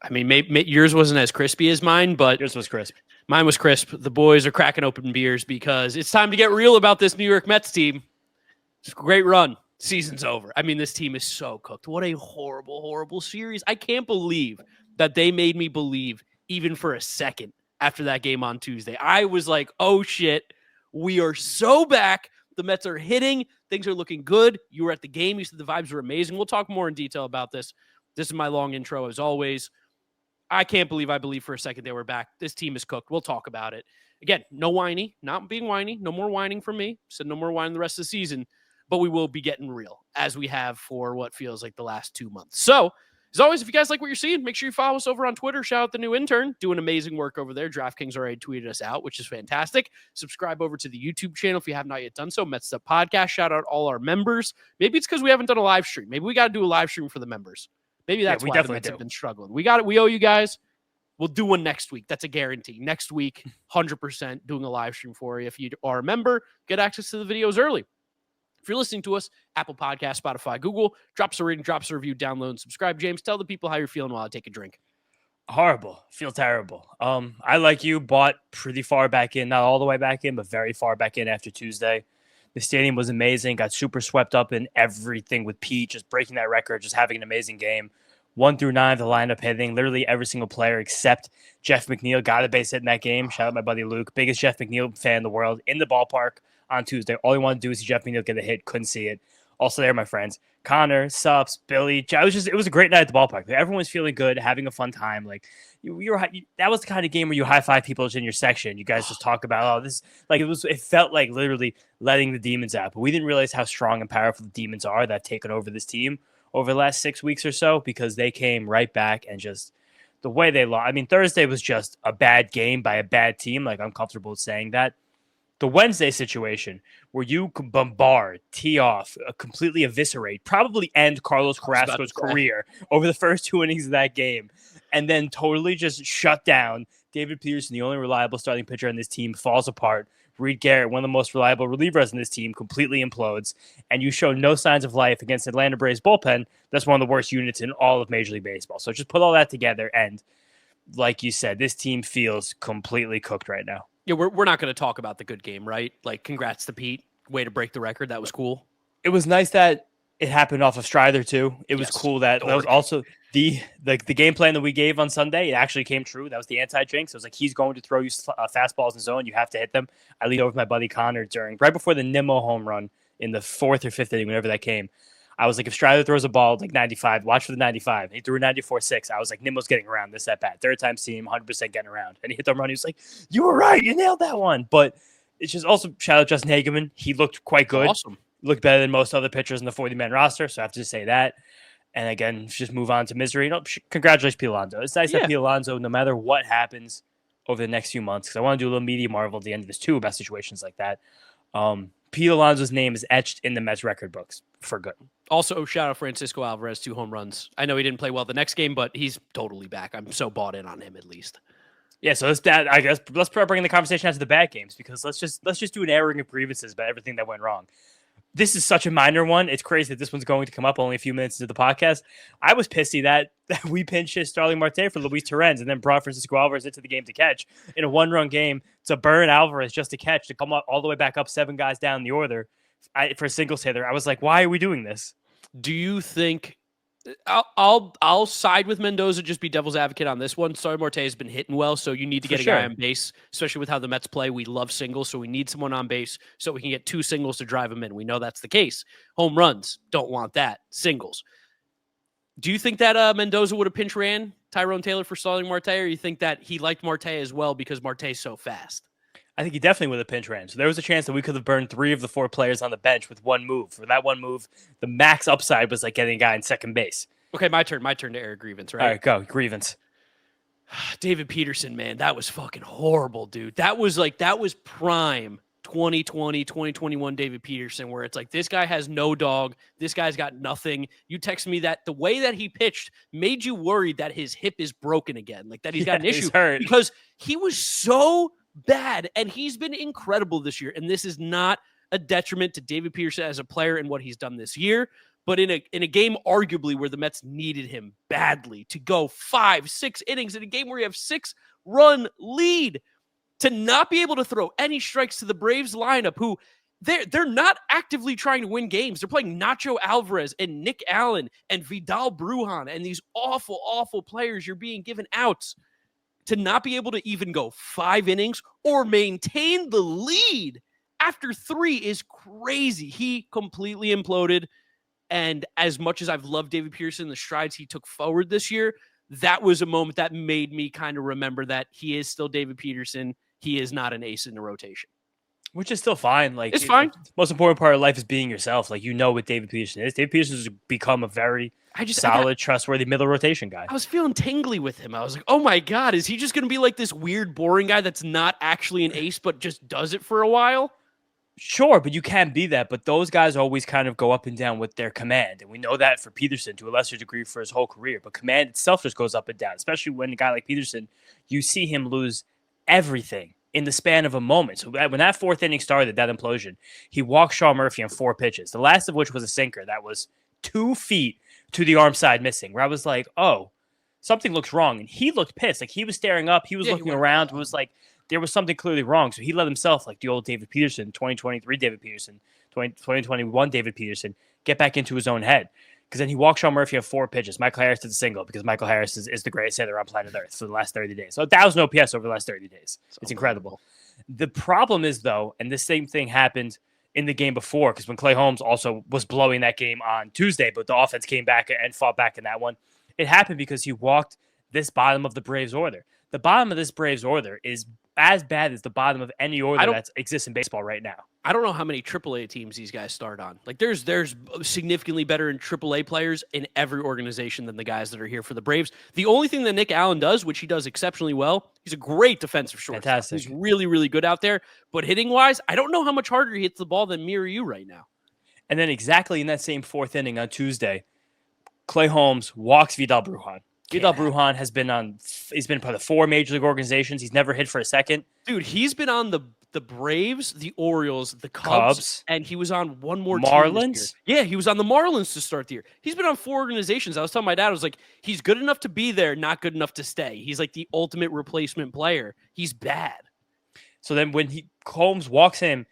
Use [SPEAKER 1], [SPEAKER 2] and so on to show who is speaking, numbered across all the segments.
[SPEAKER 1] I mean, yours wasn't as crispy as mine, but
[SPEAKER 2] yours was crisp.
[SPEAKER 1] Mine was crisp. The boys are cracking open beers because it's time to get real about this New York Mets team. It's a great run. Season's over. I mean, this team is so cooked. What a horrible, horrible series. I can't believe that they made me believe even for a second after that game on Tuesday. I was like, oh shit, we are so back. The Mets are hitting. Things are looking good. You were at the game. You said the vibes were amazing. We'll talk more in detail about this. This is my long intro as always. I can't believe I believe for a second they were back. This team is cooked. We'll talk about it. Again, no whiny, not being whiny. No more whining from me. Said no more whining the rest of the season. But we will be getting real as we have for what feels like the last 2 months. So, as always, if you guys like what you're seeing, make sure you follow us over on Twitter. Shout out the new intern. Doing amazing work over there. DraftKings already tweeted us out, which is fantastic. Subscribe over to the YouTube channel if you have not yet done so. Mets'd Podcast. Shout out all our members. Maybe it's because we haven't done a live stream. Maybe we got to do a live stream for the members. Maybe that's why the Mets have been struggling. We got it. We owe you guys. We'll do one next week. That's a guarantee. Next week, 100% doing a live stream for you. If you are a member, get access to the videos early. If you're listening to us, Apple Podcasts, Spotify, Google, drop us a rating, drop us a review, download, and subscribe. James, tell the people how you're feeling while I take a drink.
[SPEAKER 2] Horrible. Feel terrible. I, like you, bought pretty far back in, not all the way back in, but very far back in after Tuesday. The stadium was amazing. Got super swept up in everything with Pete, just breaking that record, just having an amazing game. 1 through 9, the lineup hitting. Literally every single player except Jeff McNeil got a base hit in that game. Shout out my buddy Luke. Biggest Jeff McNeil fan in the world. In the ballpark on Tuesday. All he wanted to do was see Jeff McNeil get a hit. Couldn't see it. Also there, my friends. Connor, Sups, Billy. It was a great night at the ballpark. Everyone was feeling good, having a fun time. Like that was the kind of game where you high five people in your section. You guys just talk about, this. Like it felt like literally letting the demons out. But we didn't realize how strong and powerful the demons are that have taken over this team over the last 6 weeks or so, because they came right back and just the way they lost. I mean, Thursday was just a bad game by a bad team. Like, I'm comfortable with saying that. The Wednesday situation where you can bombard, tee off, completely eviscerate, probably end Carlos Carrasco's career over the first 2 innings of that game, and then totally just shut down David Peterson, the only reliable starting pitcher on this team, falls apart. Reed Garrett, one of the most reliable relievers in this team, completely implodes, and you show no signs of life against Atlanta Braves bullpen. That's one of the worst units in all of Major League Baseball. So just put all that together, and like you said, this team feels completely cooked right now.
[SPEAKER 1] Yeah, we're not going to talk about the good game, right? Like, congrats to Pete. Way to break the record. That was cool.
[SPEAKER 2] It was nice that it happened off of Strider, too. It was cool that was also the game plan that we gave on Sunday. It actually came true. That was the anti-jinx. It was like, he's going to throw you fastballs in zone. You have to hit them. I leaned over with my buddy Connor right before the Nimmo home run in the 4th or 5th inning, whenever that came. I was like, if Strider throws a ball like 95, watch for the 95. He threw a 94-6. I was like, Nimmo's getting around this at bat. Third time seeing him, 100% getting around. And he hit the run. He was like, you were right. You nailed that one. But it's just also shout out Justin Hageman. He looked quite good.
[SPEAKER 1] Awesome.
[SPEAKER 2] Looked better than most other pitchers in the 40-man roster. So I have to just say that. And again, just move on to misery. No, congratulations, Pete Alonso. It's nice that Pete Alonso, no matter what happens over the next few months, because I want to do a little media marvel at the end of this too about situations like that. Pete Alonso's name is etched in the Mets record books for good.
[SPEAKER 1] Also, shout out Francisco Alvarez, 2 home runs. I know he didn't play well the next game, but he's totally back. I'm so bought in on him at least.
[SPEAKER 2] Yeah, so I guess let's bring the conversation out to the bad games, because let's just do an airing of grievances about everything that went wrong. This is such a minor one. It's crazy that this one's going to come up only a few minutes into the podcast. I was pissy that we pinch hit Starling Marte for Luis Torrens and then brought Francisco Alvarez into the game to catch in a 1-run game to burn Alvarez just to catch, to come all the way back up 7 guys down the order for a singles hitter. I was like, why are we doing this?
[SPEAKER 1] Do you think I'll side with Mendoza, just be devil's advocate on this one. Starling Marte has been hitting well, so you need to get a guy on base, especially with how the Mets play. We love singles, so we need someone on base so we can get 2 singles to drive him in. We know that's the case. Home runs, don't want that. Singles. Do you think that Mendoza would have pinch ran Tyrone Taylor for Starling Marte, or you think that he liked Marte as well because Marte's so fast?
[SPEAKER 2] I think he definitely would have pinch ran. So there was a chance that we could have burned 3 of the 4 players on the bench with 1 move. For that 1 move, the max upside was like getting a guy in second base.
[SPEAKER 1] Okay, my turn to air grievance, right?
[SPEAKER 2] All right, go. Grievance.
[SPEAKER 1] David Peterson, man, that was fucking horrible, dude. That was prime 2020, 2021 David Peterson, where it's like, this guy has no dog. This guy's got nothing. You text me that the way that he pitched made you worried that his hip is broken again, like that he's got an issue.
[SPEAKER 2] He's hurt.
[SPEAKER 1] Because he was so bad, and he's been incredible this year. And this is not a detriment to David Peterson as a player and what he's done this year, But in a game arguably where the Mets needed him badly to go 5-6 innings in a game where you have 6-run lead, to not be able to throw any strikes to the Braves lineup, who they're not actively trying to win games. They're playing Nacho Alvarez and Nick Allen and Vidal Brujan and these awful, awful players you're being given outs. To not be able to even go 5 innings or maintain the lead after 3 is crazy. He completely imploded. And as much as I've loved David Peterson, the strides he took forward this year, that was a moment that made me kind of remember that he is still David Peterson. He is not an ace in the rotation.
[SPEAKER 2] Which is still fine. Like,
[SPEAKER 1] it's fine.
[SPEAKER 2] The most important part of life is being yourself. Like, you know what David Peterson is. David Peterson has become a very solid, trustworthy middle rotation guy.
[SPEAKER 1] I was feeling tingly with him. I was like, oh my God, is he just going to be like this weird, boring guy that's not actually an ace, but just does it for a while?
[SPEAKER 2] Sure, but you can be that. But those guys always kind of go up and down with their command. And we know that for Peterson to a lesser degree for his whole career. But command itself just goes up and down, especially when a guy like Peterson, you see him lose everything in the span of a moment. So when that 4th inning started, that implosion, he walked Sean Murphy on 4 pitches, the last of which was a sinker that was 2 feet to the arm side missing, where I was like, oh, something looks wrong. And he looked pissed. Like, he was staring up. He was looking around. It was like there was something clearly wrong. So he let himself, like the old David Peterson, 2023 David Peterson, 2021 David Peterson, get back into his own head. Because then he walked Sean Murphy on 4 pitches. Michael Harris did a single because Michael Harris is the greatest hitter on planet Earth for the last 30 days. So 1,000 OPS over the last 30 days. It's incredible. The problem is, though, and the same thing happened in the game before, because when Clay Holmes also was blowing that game on Tuesday, but the offense came back and fought back in that one. It happened because he walked this bottom of the Braves order. The bottom of this Braves order is as bad as the bottom of any order that exists in baseball right now.
[SPEAKER 1] I don't know how many AAA teams these guys start on. Like, there's significantly better in AAA players in every organization than the guys that are here for the Braves. The only thing that Nick Allen does, which he does exceptionally well, he's a great defensive shortstop.
[SPEAKER 2] Fantastic.
[SPEAKER 1] He's really, really good out there. But hitting-wise, I don't know how much harder he hits the ball than me or you right now.
[SPEAKER 2] And then exactly in that same 4th inning on Tuesday, Clay Holmes walks Vidal Brujan. Vidal Brujan he's been part of 4 major league organizations. He's never hit for a second.
[SPEAKER 1] Dude, he's been on the Braves, the Orioles, the Cubs, and he was on one more
[SPEAKER 2] Marlins?
[SPEAKER 1] team. Yeah, he was on the Marlins to start the year. He's been on 4 organizations. I was telling my dad, I was like, he's good enough to be there, not good enough to stay. He's like the ultimate replacement player. He's bad.
[SPEAKER 2] So then when Holmes walks him,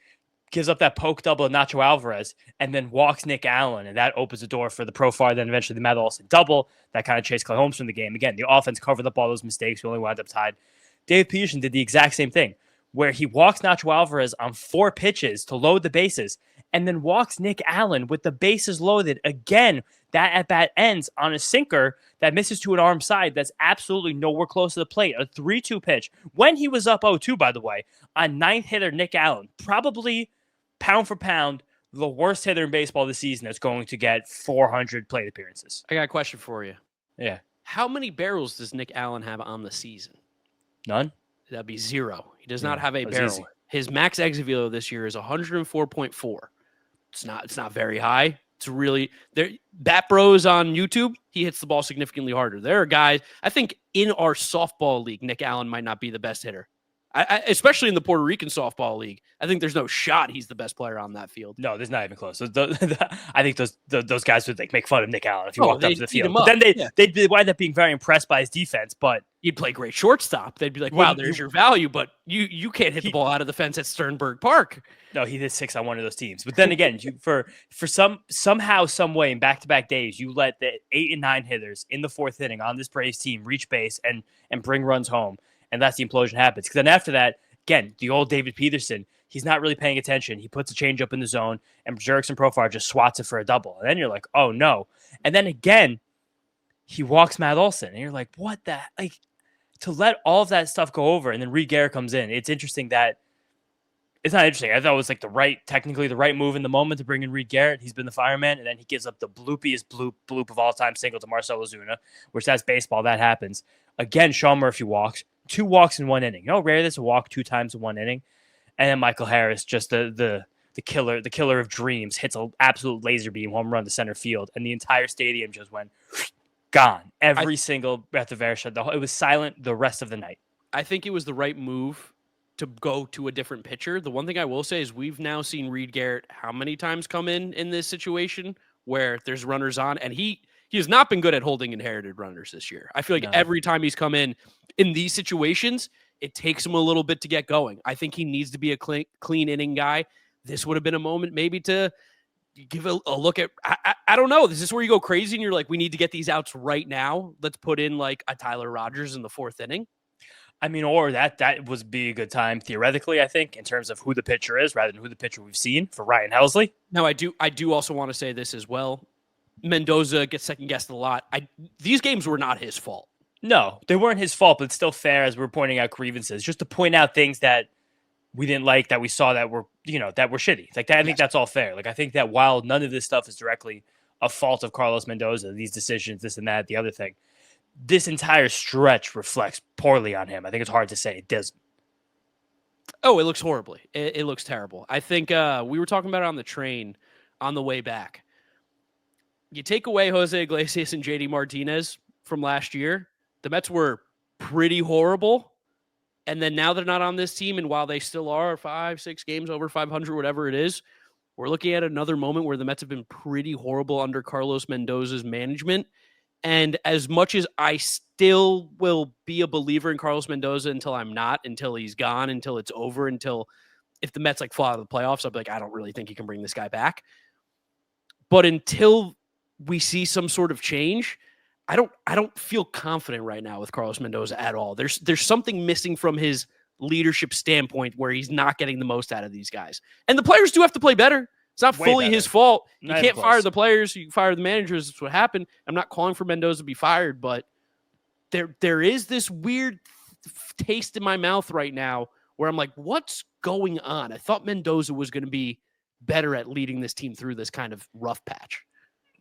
[SPEAKER 2] gives up that poke double to Nacho Alvarez, and then walks Nick Allen, and that opens the door for the profile, then eventually the Matt Olson double that kind of chased Clay Holmes from the game. Again, the offense covered up all those mistakes. We only wound up tied. David Peterson did the exact same thing, where he walks Nacho Alvarez on 4 pitches to load the bases, and then walks Nick Allen with the bases loaded. Again, that at-bat ends on a sinker that misses to an arm side that's absolutely nowhere close to the plate. A 3-2 pitch. When he was up 0-2, by the way, on 9th hitter Nick Allen, probably pound for pound, the worst hitter in baseball this season that's going to get 400 plate appearances.
[SPEAKER 1] I got a question for you.
[SPEAKER 2] Yeah.
[SPEAKER 1] How many barrels does Nick Allen have on the season?
[SPEAKER 2] None.
[SPEAKER 1] That'd be 0. He does not have a barrel.
[SPEAKER 2] Easy.
[SPEAKER 1] His max exit velo this year is 104.4. It's not very high. It's really there. Bat Bros on YouTube, he hits the ball significantly harder. There are guys, I think in our softball league, Nick Allen might not be the best hitter. Especially in the Puerto Rican softball league, I think there's no shot he's the best player on that field.
[SPEAKER 2] No, there's not even close. I think those guys would make fun of Nick Allen if he walked up to the field.
[SPEAKER 1] But
[SPEAKER 2] then they'd wind up being very impressed by his defense. But
[SPEAKER 1] he'd play great shortstop. They'd be like, "Wow, there's your value," but you can't hit the ball out of the fence at Sternberg Park.
[SPEAKER 2] No, he hit 6 on one of those teams. But then again, for somehow, some way, in back-to-back days, you let the 8 and 9 hitters in the 4th inning on this Braves team reach base and bring runs home. And that's the implosion happens. Because then after that, again, the old David Peterson, he's not really paying attention. He puts a changeup in the zone, and Jurickson Profar just swats it for a double. And then you're like, oh, no. And then again, he walks Matt Olson. And you're like, what the? Like, to let all of that stuff go over, and then Reed Garrett comes in. It's interesting that – it's not interesting. I thought it was like technically the right move in the moment to bring in Reed Garrett. He's been the fireman, and then he gives up the bloopiest bloop of all time single to Marcell Ozuna, which that's baseball. That happens. Again, Sean Murphy walks. 2 walks in 1 inning. You know how rare it is to walk 2 times in 1 inning? And then Michael Harris, just the killer of dreams, hits an absolute laser beam home run to center field, and the entire stadium just went gone. Every single breath of air shut. It was silent the rest of the night.
[SPEAKER 1] I think it was the right move to go to a different pitcher. The one thing I will say is we've now seen Reed Garrett how many times come in this situation where there's runners on, and he has not been good at holding inherited runners this year. I feel like every time he's come in these situations, it takes him a little bit to get going. I think he needs to be a clean inning guy. This would have been a moment maybe to give a look at, I don't know. This is where you go crazy and you're like, we need to get these outs right now. Let's put in like a Tyler Rogers in the 4th inning.
[SPEAKER 2] I mean, or that would be a good time theoretically, I think, in terms of who the pitcher is rather than who the pitcher we've seen for Ryan Helsley.
[SPEAKER 1] Now, I do also want to say this as well. Mendoza gets second guessed a lot. These games were not his fault.
[SPEAKER 2] No, they weren't his fault, but it's still fair as we're pointing out grievances, just to point out things that we didn't like, that we saw that were, that were shitty. Like that, I think that's all fair. Like I think that while none of this stuff is directly a fault of Carlos Mendoza, these decisions, this and that, the other thing, this entire stretch reflects poorly on him. I think it's hard to say it doesn't.
[SPEAKER 1] Oh, it looks horribly. It looks terrible. I think we were talking about it on the train on the way back. You take away Jose Iglesias and JD Martinez from last year, the Mets were pretty horrible. And then now they're not on this team. And while they still are 5-6 games over 500, whatever it is, we're looking at another moment where the Mets have been pretty horrible under Carlos Mendoza's management. And as much as I still will be a believer in Carlos Mendoza until I'm not, until he's gone, until it's over, until if the Mets like fall out of the playoffs, I'll be like, I don't really think he can bring this guy back. But until we see some sort of change, I don't feel confident right now with Carlos Mendoza at all. There's something missing from his leadership standpoint where he's not getting the most out of these guys. And the players do have to play better. It's not fully his fault. You can't fire the players. You fire the managers. That's what happened. I'm not calling for Mendoza to be fired, but there is this weird taste in my mouth right now where I'm like, what's going on? I thought Mendoza was going to be better at leading this team through this kind of rough patch.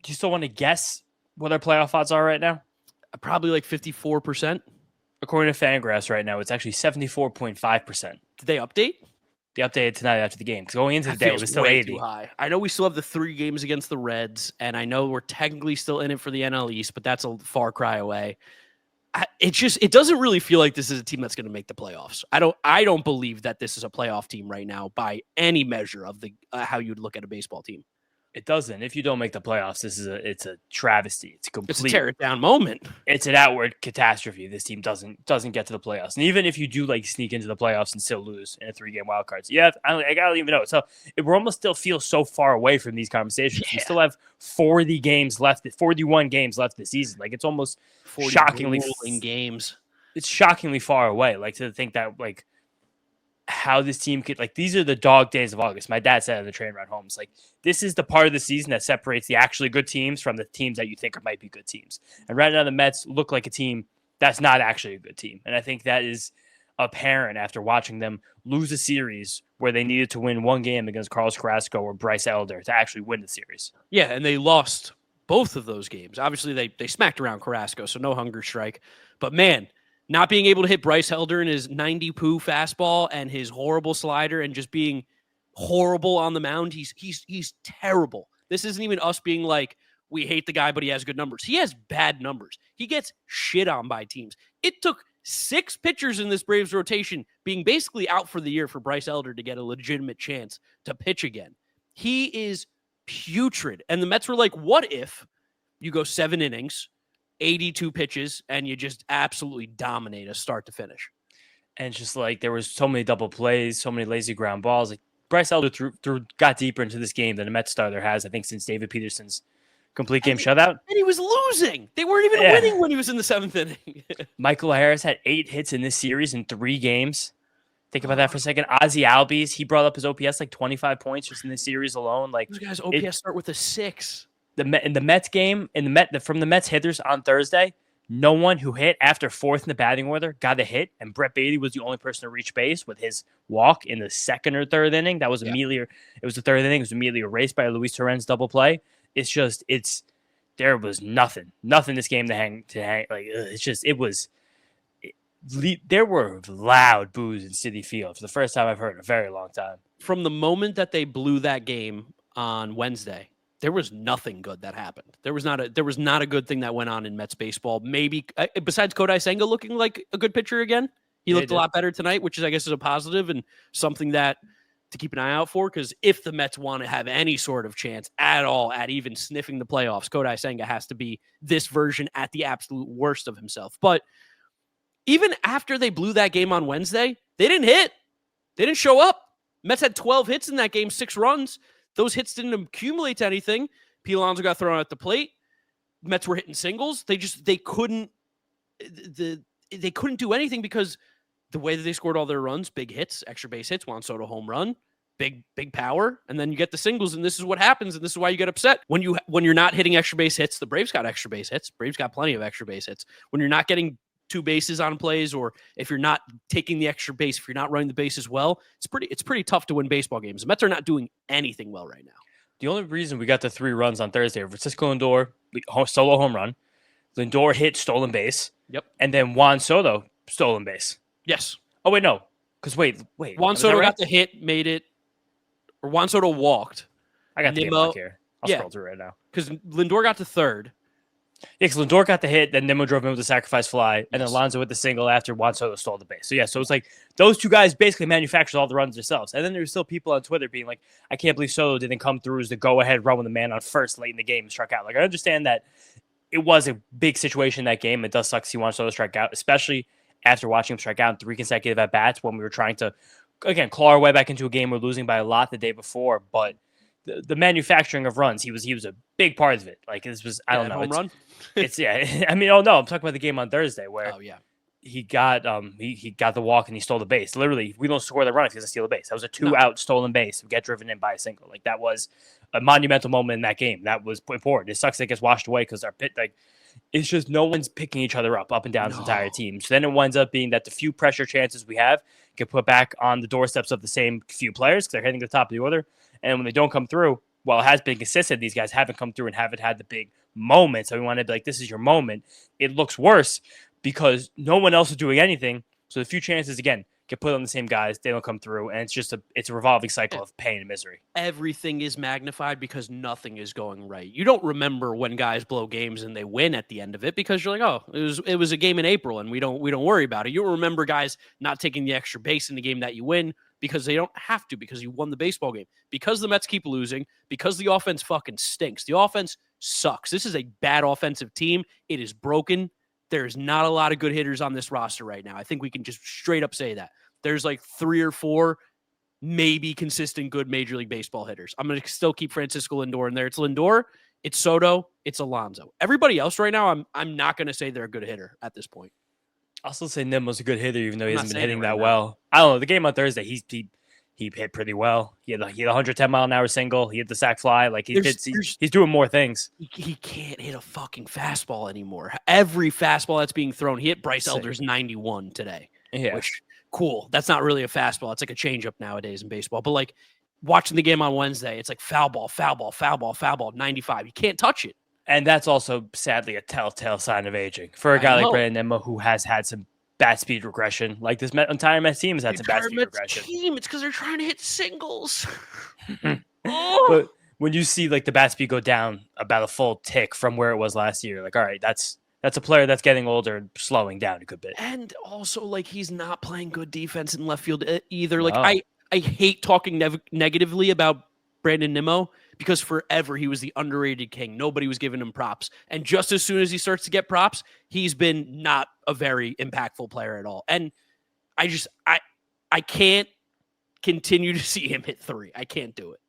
[SPEAKER 2] Do you still want to guess what our playoff odds are right now?
[SPEAKER 1] Probably like 54%.
[SPEAKER 2] According to Fangraphs right now, it's actually 74.5%.
[SPEAKER 1] Did they update?
[SPEAKER 2] They updated tonight after the game. Going into the day, it was still 80.
[SPEAKER 1] Too high. I know we still have the 3 games against the Reds, and I know we're technically still in it for the NL East, but that's a far cry away. It doesn't really feel like this is a team that's going to make the playoffs. I don't believe that this is a playoff team right now by any measure of the how you'd look at a baseball team.
[SPEAKER 2] It doesn't. If you don't make the playoffs, it's a travesty. It's a
[SPEAKER 1] tear it down moment.
[SPEAKER 2] It's an outward catastrophe. This team doesn't get to the playoffs, and even if you do like sneak into the playoffs and still lose in a 3-game wild card, I don't even know. So we're almost still feel so far away from these conversations. Yeah. We still have 41 games left this season. Like it's almost shockingly
[SPEAKER 1] games.
[SPEAKER 2] It's shockingly far away. Like to think that like how this team could, like, these are the dog days of August. My dad said on the train ride home, it's like, this is the part of the season that separates the actually good teams from the teams that you think might be good teams. And right now the Mets look like a team that's not actually a good team. And I think that is apparent after watching them lose a series where they needed to win 1 game against Carlos Carrasco or Bryce Elder to actually win the series.
[SPEAKER 1] Yeah, and they lost both of those games. Obviously, they smacked around Carrasco, so no hunger strike. But man, not being able to hit Bryce Elder in his 90-poo fastball and his horrible slider and just being horrible on the mound, he's terrible. This isn't even us being like, we hate the guy, but he has good numbers. He has bad numbers. He gets shit on by teams. It took 6 pitchers in this Braves rotation being basically out for the year for Bryce Elder to get a legitimate chance to pitch again. He is putrid. And the Mets were like, what if you go 7 innings, 82 pitches, and you just absolutely dominate us start to finish?
[SPEAKER 2] And it's just like there was so many double plays, so many lazy ground balls. Like Bryce Elder got deeper into this game than a Mets starter has, I think, since David Peterson's complete game shutout. And
[SPEAKER 1] he was losing. They weren't even winning when he was in the 7th inning.
[SPEAKER 2] Michael Harris had 8 hits in this series in 3 games. Think about that for a second. Ozzie Albies, he brought up his OPS like 25 points just in this series alone. Like
[SPEAKER 1] those guys' OPS start with a 6.
[SPEAKER 2] In the Mets game, from the Mets hitters on Thursday, no one who hit after 4th in the batting order got a hit, and Brett Baty was the only person to reach base with his walk in the 2nd or 3rd inning. That was immediately, it was the 3rd inning. It was immediately erased by a Luis Torrens double play. There was nothing this game to hang. Like there were loud boos in Citi Field for the first time I've heard in a very long time.
[SPEAKER 1] From the moment that they blew that game on Wednesday, there was nothing good that happened. There was not a good thing that went on in Mets baseball. Maybe besides Kodai Senga looking like a good pitcher again, he looked a lot better tonight, which is, I guess, is a positive and something that to keep an eye out for, because if the Mets want to have any sort of chance at all at even sniffing the playoffs, Kodai Senga has to be this version at the absolute worst of himself. But even after they blew that game on Wednesday, they didn't hit. They didn't show up. Mets had 12 hits in that game, 6 runs. Those hits didn't accumulate to anything. Pete Alonso got thrown at the plate. Mets were hitting singles. They couldn't do anything because the way that they scored all their runs, big hits, extra base hits, Juan Soto home run, big power, and then you get the singles, and this is what happens, and this is why you get upset. When you're not hitting extra base hits, the Braves got extra base hits. Braves got plenty of extra base hits. When you're not getting 2 bases on plays, or if you're not taking the extra base, if you're not running the bases well, it's pretty tough to win baseball games. The Mets are not doing anything well right now.
[SPEAKER 2] The only reason we got the 3 runs on Thursday, Francisco Lindor, solo home run, Lindor hit stolen base.
[SPEAKER 1] Yep.
[SPEAKER 2] And then Juan Soto, stolen base.
[SPEAKER 1] Yes.
[SPEAKER 2] Oh, wait, no. Because wait.
[SPEAKER 1] Juan Soto got the hit, made it, or Juan Soto walked.
[SPEAKER 2] I got the game mark here. I'll scroll through right now.
[SPEAKER 1] Because Lindor got to third.
[SPEAKER 2] Yeah, because Lindor got the hit, then Nimmo drove in with the sacrifice fly, and then Alonso with the single after Juan Soto stole the base. So it's like those 2 guys basically manufactured all the runs themselves. And then there's still people on Twitter being like, I can't believe Soto didn't come through as the go-ahead run when the man on first late in the game struck out. Like, I understand that it was a big situation in that game. It does suck to see Juan Soto strike out, especially after watching him strike out in 3 consecutive at-bats when we were trying to, again, claw our way back into a game we're losing by a lot the day before. But the manufacturing of runs, he was a big part of it. Like, this was, I don't know.
[SPEAKER 1] Home run?
[SPEAKER 2] It's I mean, I'm talking about the game on Thursday where he got he got the walk and he stole the base. Literally, if we don't score the run, if he doesn't steal the base. That was a 2-out stolen base. We get driven in by a single. Like, that was a monumental moment in that game. That was important. It sucks that it gets washed away because our pit, like, it's just no one's picking each other up and down the entire team. So then it winds up being that the few pressure chances we have get put back on the doorsteps of the same few players because they're hitting the top of the order. And when they don't come through, while it has been consistent, these guys haven't come through and haven't had the big moment. So we want to be like, this is your moment. It looks worse because no one else is doing anything. So the few chances, again, get put on the same guys. They don't come through. And it's a revolving cycle of pain and misery. Everything
[SPEAKER 1] is magnified because nothing is going right. You don't remember when guys blow games and they win at the end of it because you're like, oh, it was a game in April and we don't worry about it. You don't remember guys not taking the extra base in the game that you win because they don't have to, because you won the baseball game, because the Mets keep losing, because the offense fucking stinks. The offense sucks. This is a bad offensive team. It is broken. There's not a lot of good hitters on this roster right now. I think we can just straight up say that. There's like 3 or 4 maybe consistent good Major League Baseball hitters. I'm going to still keep Francisco Lindor in there. It's Lindor, it's Soto, it's Alonso. Everybody else right now, I'm not going to say they're a good hitter at this point.
[SPEAKER 2] I'll still say Nimmo's a good hitter, even though he hasn't been hitting that well. I don't know. The game on Thursday, he hit pretty well. He had a 110-mile-an-hour single. He hit the sack fly. Like, he's doing more things.
[SPEAKER 1] He can't hit a fucking fastball anymore. Every fastball that's being thrown, he hit Bryce Elder's 91 today.
[SPEAKER 2] Yeah.
[SPEAKER 1] Which, cool. That's not really a fastball. It's like a changeup nowadays in baseball. But, like, watching the game on Wednesday, it's like foul ball, 95. You can't touch it.
[SPEAKER 2] And that's also, sadly, a telltale sign of aging. For a guy like Brandon Nimmo, who has had some bat speed regression, like this entire Mets team has had some bat speed regression.
[SPEAKER 1] It's because they're trying to hit singles.
[SPEAKER 2] But when you see, like, the bat speed go down about a full tick from where it was last year, like, all right, that's a player that's getting older and slowing down a good bit.
[SPEAKER 1] And also, like, he's not playing good defense in left field either. Like, I hate talking negatively about Brandon Nimmo, because forever he was the underrated king. Nobody was giving him props. And just as soon as he starts to get props, he's been not a very impactful player at all. And I can't continue to see him hit 3. I can't do it.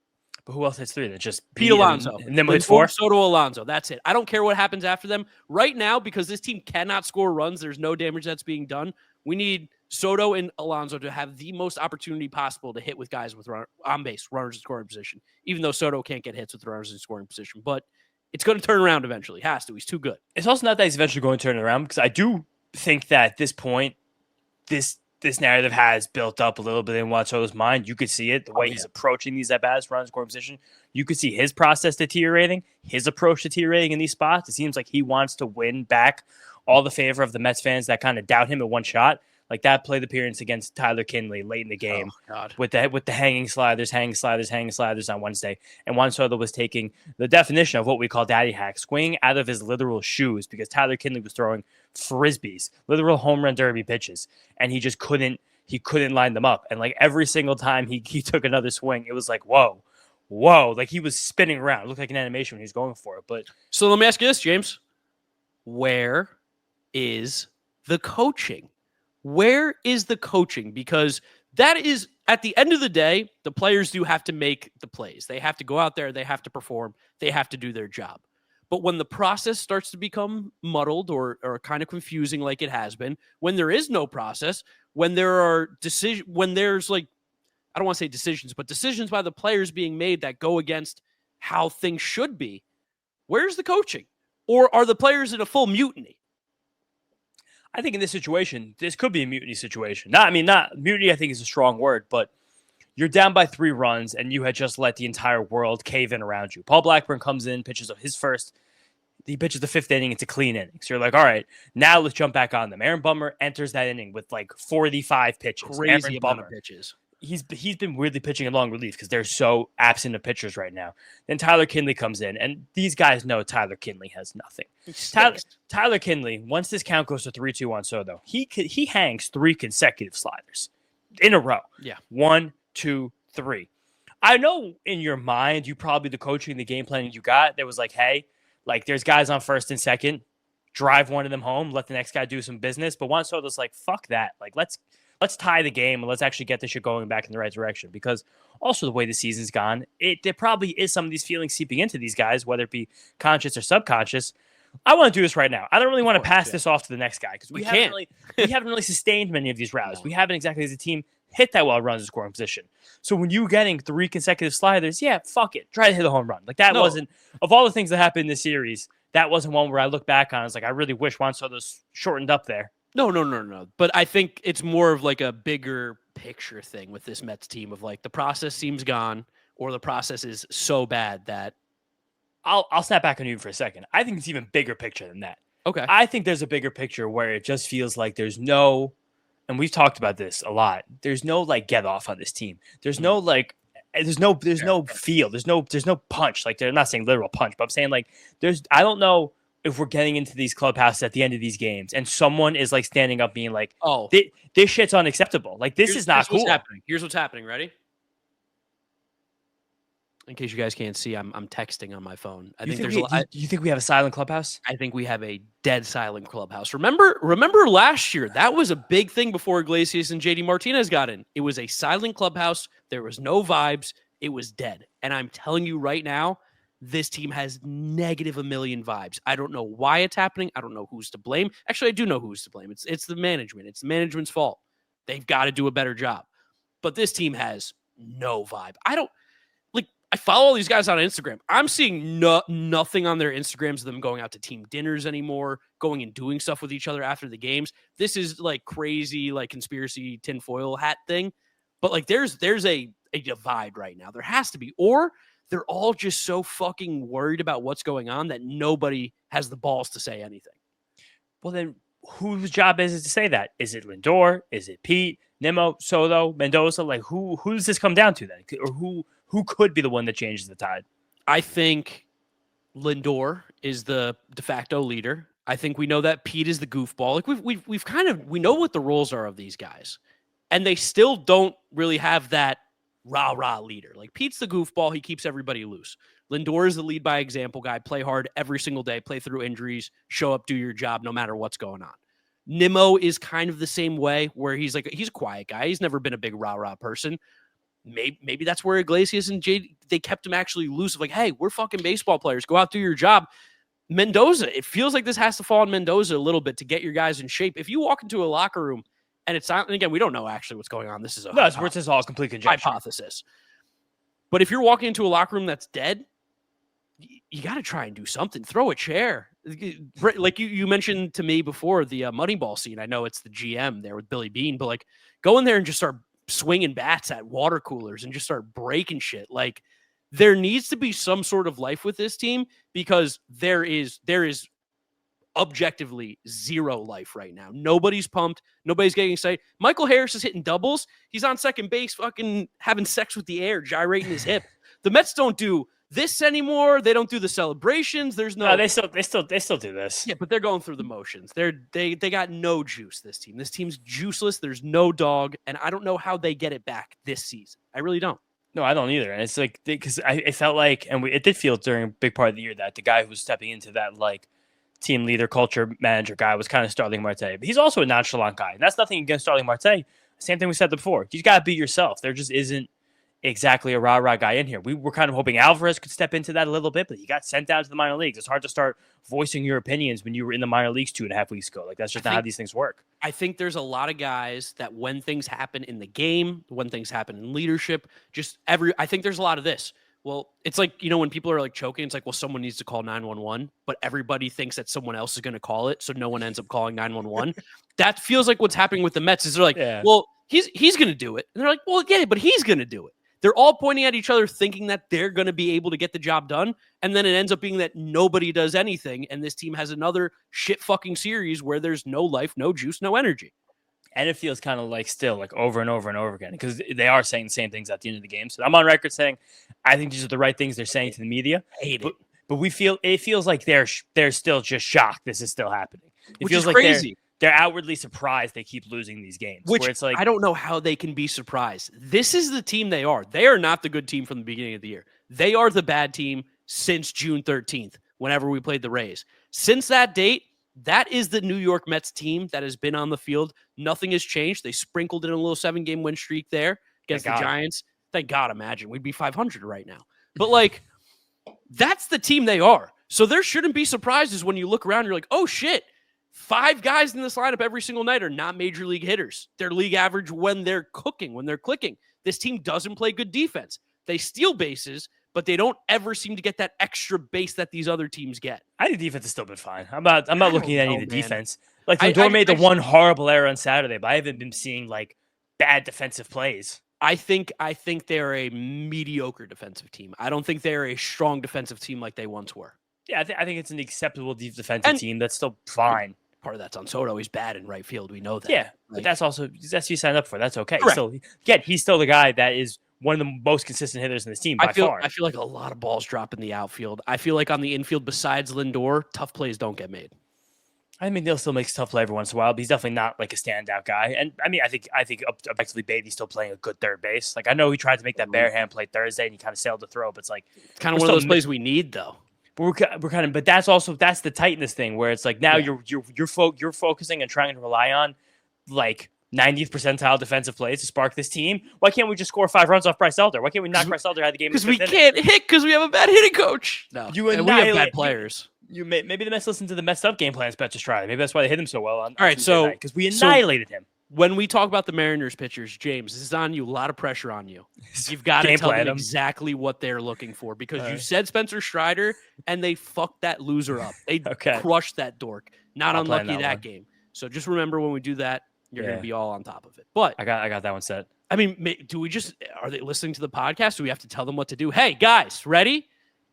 [SPEAKER 2] But who else hits 3? That's just
[SPEAKER 1] Pete Alonso.
[SPEAKER 2] And then hits 4?
[SPEAKER 1] Soto, Alonso. That's it. I don't care what happens after them. Right now, because this team cannot score runs, there's no damage that's being done. We need Soto and Alonso to have the most opportunity possible to hit with guys with on base, runners in scoring position, even though Soto can't get hits with runners in scoring position. But it's going to turn around eventually. Has to. He's too good.
[SPEAKER 2] It's also not that he's eventually going to turn it around, because I do think that at this point, this narrative has built up a little bit in Juan Soto's mind. You could see it, the way he's approaching these at-bats, runners in scoring position. You could see his process deteriorating, his approach deteriorating in these spots. It seems like he wants to win back all the favor of the Mets fans that kind of doubt him at one shot. Like that plate appearance against Tyler Kinley late in the game with the hanging sliders on Wednesday. And Juan Soto was taking the definition of what we call daddy hack, swinging out of his literal shoes, because Tyler Kinley was throwing frisbees, literal home run derby pitches, and he just couldn't he couldn't line them up. And like every single time he took another swing, it was like, whoa, like he was spinning around. It looked like an animation when he was going for it. But
[SPEAKER 1] so let me ask you this, James. Where is the coaching? Where is the coaching? Because that is, at the end of the day, the players do have to make the plays. They have to go out there. They have to perform. They have to do their job. But when the process starts to become muddled or kind of confusing like it has been, when there is no process, when there are decisions, when there's like, I don't want to say decisions, but decisions by the players being made that go against how things should be, where's the coaching? Or are the players in a full mutiny?
[SPEAKER 2] I think in this situation, this could be a mutiny situation. Not mutiny, I think is a strong word, but you're down by 3 runs and you had just let the entire world cave in around you. Paul Blackburn comes in, pitches the 5th inning into clean innings. You're like, all right, now let's jump back on them. Aaron Bummer enters that inning with like 45 pitches.
[SPEAKER 1] Crazy amount of pitches.
[SPEAKER 2] He's been weirdly pitching in long relief because they're so absent of pitchers right now. Then Tyler Kinley comes in, and these guys know Tyler Kinley has nothing. Tyler Kinley, once this count goes to 3-2 on Soto, he hangs 3 consecutive sliders in a row.
[SPEAKER 1] Yeah,
[SPEAKER 2] 1, 2, 3. I know in your mind, you probably the coaching, the game planning you got, there was like, hey, like there's guys on first and second, drive one of them home, let the next guy do some business. But Juan Soto's like, fuck that, like let's tie the game and let's actually get this shit going back in the right direction. Because also the way the season's gone, there probably is some of these feelings seeping into these guys, whether it be conscious or subconscious. I want to do this right now. I don't really want to pass this off to the next guy because we haven't really sustained many of these rallies. No. We haven't exactly as a team hit that well runs in scoring position. So when you getting 3 consecutive sliders, yeah, fuck it. Try to hit a home run. Like that wasn't, of all the things that happened in this series, that wasn't one where I look back on. It's like, I really wish Juan Soto's shortened up there.
[SPEAKER 1] No. But I think it's more of like a bigger picture thing with this Mets team of like the process seems gone or the process is so bad that
[SPEAKER 2] I'll snap back on you for a second. I think it's even bigger picture than that.
[SPEAKER 1] Okay.
[SPEAKER 2] I think there's a bigger picture where it just feels like there's no, and we've talked about this a lot. There's no like get off on this team. There's no like, there's no feel. There's no punch. Like they're not saying literal punch, but I'm saying like I don't know if we're getting into these clubhouses at the end of these games and someone is like standing up being like, oh, this shit's unacceptable. Like this is not cool.
[SPEAKER 1] Here's what's happening. Ready? In case you guys can't see, I'm texting on my phone.
[SPEAKER 2] Do you think we have a silent clubhouse?
[SPEAKER 1] I think we have a dead silent clubhouse. Remember last year, that was a big thing before Iglesias and JD Martinez got in. It was a silent clubhouse. There was no vibes. It was dead. And I'm telling you right now, this team has negative 1 million vibes. I don't know why it's happening. I don't know who's to blame. Actually, I do know who's to blame. It's the management. It's the management's fault. They've got to do a better job. But this team has no vibe. I follow all these guys on Instagram. I'm seeing nothing on their Instagrams of them going out to team dinners anymore, going and doing stuff with each other after the games. This is like crazy, like conspiracy tinfoil hat thing. But like there's a divide right now. There has to be. Or they're all just so fucking worried about what's going on that nobody has the balls to say anything.
[SPEAKER 2] Well, then whose job is it to say that? Is it Lindor? Is it Pete? Nimmo? Soto? Mendoza? Like who does this come down to then? Or who could be the one that changes the tide?
[SPEAKER 1] I think Lindor is the de facto leader. I think we know that Pete is the goofball. Like we know what the roles are of these guys, and they still don't really have that rah leader. Like Pete's the goofball. He keeps everybody loose. Lindor is the lead by example guy. Play hard every single day. Play through injuries. Show up. Do your job no matter what's going on. Nimmo is kind of the same way, where he's a quiet guy. He's never been a big rah person. Maybe that's where Iglesias and Jade, they kept him actually loose of like, hey, we're fucking baseball players. Go out, do your job. Mendoza, it feels like this has to fall on Mendoza a little bit to get your guys in shape. If you walk into a locker room and it's not, and again, we don't know actually what's going on. This is
[SPEAKER 2] this is all complete conjecture.
[SPEAKER 1] Hypothesis. But if you're walking into a locker room that's dead, you got to try and do something. Throw a chair. Like you mentioned to me before the Moneyball scene. I know it's the GM there with Billy Beane, but like go in there and just start swinging bats at water coolers and just start breaking shit. Like there needs to be some sort of life with this team because there is objectively zero life right now. Nobody's pumped. Nobody's getting excited. Michael Harris is hitting doubles. He's on second base fucking having sex with the air, gyrating his hip. The Mets don't do this anymore. They don't do the celebrations. There's no.
[SPEAKER 2] They still do this.
[SPEAKER 1] Yeah, but they're going through the motions. They got no juice. This team. This team's juiceless. There's no dog, and I don't know how they get it back this season. I really don't.
[SPEAKER 2] No, I don't either. And it's like because it felt like, and it did feel during a big part of the year that the guy who was stepping into that like team leader, culture manager guy was kind of Starling Marte. But he's also a nonchalant guy, and that's nothing against Starling Marte. Same thing we said before. You got to be yourself. There just isn't exactly a rah-rah guy in here. We were kind of hoping Alvarez could step into that a little bit, but he got sent down to the minor leagues. It's hard to start voicing your opinions when you were in the minor leagues 2.5 weeks ago. Like, that's just not how these things work.
[SPEAKER 1] I think there's a lot of guys that when things happen in the game, when things happen in leadership, I think there's a lot of this. Well, it's like, when people are like choking, it's like, well, someone needs to call 911, but everybody thinks that someone else is going to call it. So no one ends up calling 911. That feels like what's happening with the Mets is they're like, well, he's going to do it. And they're like, well, yeah, but he's going to do it. They're all pointing at each other thinking that they're going to be able to get the job done. And then it ends up being that nobody does anything. And this team has another shit fucking series where there's no life, no juice, no energy.
[SPEAKER 2] And it feels kind of like still like over and over and over again because they are saying the same things at the end of the game. So I'm on record saying I think these are the right things they're saying to the media. But it feels like they're still just shocked this is still happening. It feels like crazy. They're outwardly surprised they keep losing these games.
[SPEAKER 1] Which
[SPEAKER 2] where it's like,
[SPEAKER 1] I don't know how they can be surprised. This is the team they are. They are not the good team from the beginning of the year. They are the bad team since June 13th, whenever we played the Rays. Since that date, that is the New York Mets team that has been on the field. Nothing has changed. They sprinkled in a little 7-game win streak there against the Giants. Thank God, imagine. We'd be 500 right now. But, that's the team they are. So there shouldn't be surprises when you look around. You're like, oh, shit. 5 guys in this lineup every single night are not major league hitters. They're league average when they're cooking, when they're clicking. This team doesn't play good defense. They steal bases, but they don't ever seem to get that extra base that these other teams get.
[SPEAKER 2] I think defense has still been fine. I'm not looking at any of the defense. Like, Lindor made the one horrible error on Saturday, but I haven't been seeing bad defensive plays.
[SPEAKER 1] I think they're a mediocre defensive team. I don't think they're a strong defensive team like they once were.
[SPEAKER 2] Yeah, I think it's an acceptable defensive team that's still fine.
[SPEAKER 1] Part of that's on Soto. He's bad in right field. We know that.
[SPEAKER 2] Yeah, but that's what you signed up for. That's okay. So again, he's still the guy that is one of the most consistent hitters in this team by far.
[SPEAKER 1] I feel like a lot of balls drop in the outfield. I feel like on the infield, besides Lindor, tough plays don't get made.
[SPEAKER 2] I mean, they'll still make tough play every once in a while, but he's definitely not like a standout guy. And I mean, I think objectively, Beatty's still playing a good third base. Like, I know he tried to make that bare hand play Thursday, and he kind of sailed the throw, but it's
[SPEAKER 1] kind of one of those plays we need, though.
[SPEAKER 2] But we're kind of, but that's the tightness thing where it's like now you're focusing and trying to rely on 90th percentile defensive plays to spark this team. Why can't we just score 5 runs off Bryce Elder? Why can't we knock Bryce Elder out of the game?
[SPEAKER 1] Because we can't hit because we have a bad hitting coach. No,
[SPEAKER 2] we have
[SPEAKER 1] bad players.
[SPEAKER 2] Maybe the Mets listened to the Messed Up game plans Petrus tried. Maybe that's why they hit him so well on
[SPEAKER 1] all right, so
[SPEAKER 2] because we annihilated him.
[SPEAKER 1] When we talk about the Mariners pitchers, James, this is on you. A lot of pressure on you. You've got to tell them exactly what they're looking for because you said Spencer Strider, and they fucked that loser up. They crushed that dork. Not unlucky that game. So just remember when we do that, you're going to be all on top of it. But
[SPEAKER 2] I got that one set.
[SPEAKER 1] I mean, are they listening to the podcast? Do we have to tell them what to do? Hey, guys, ready?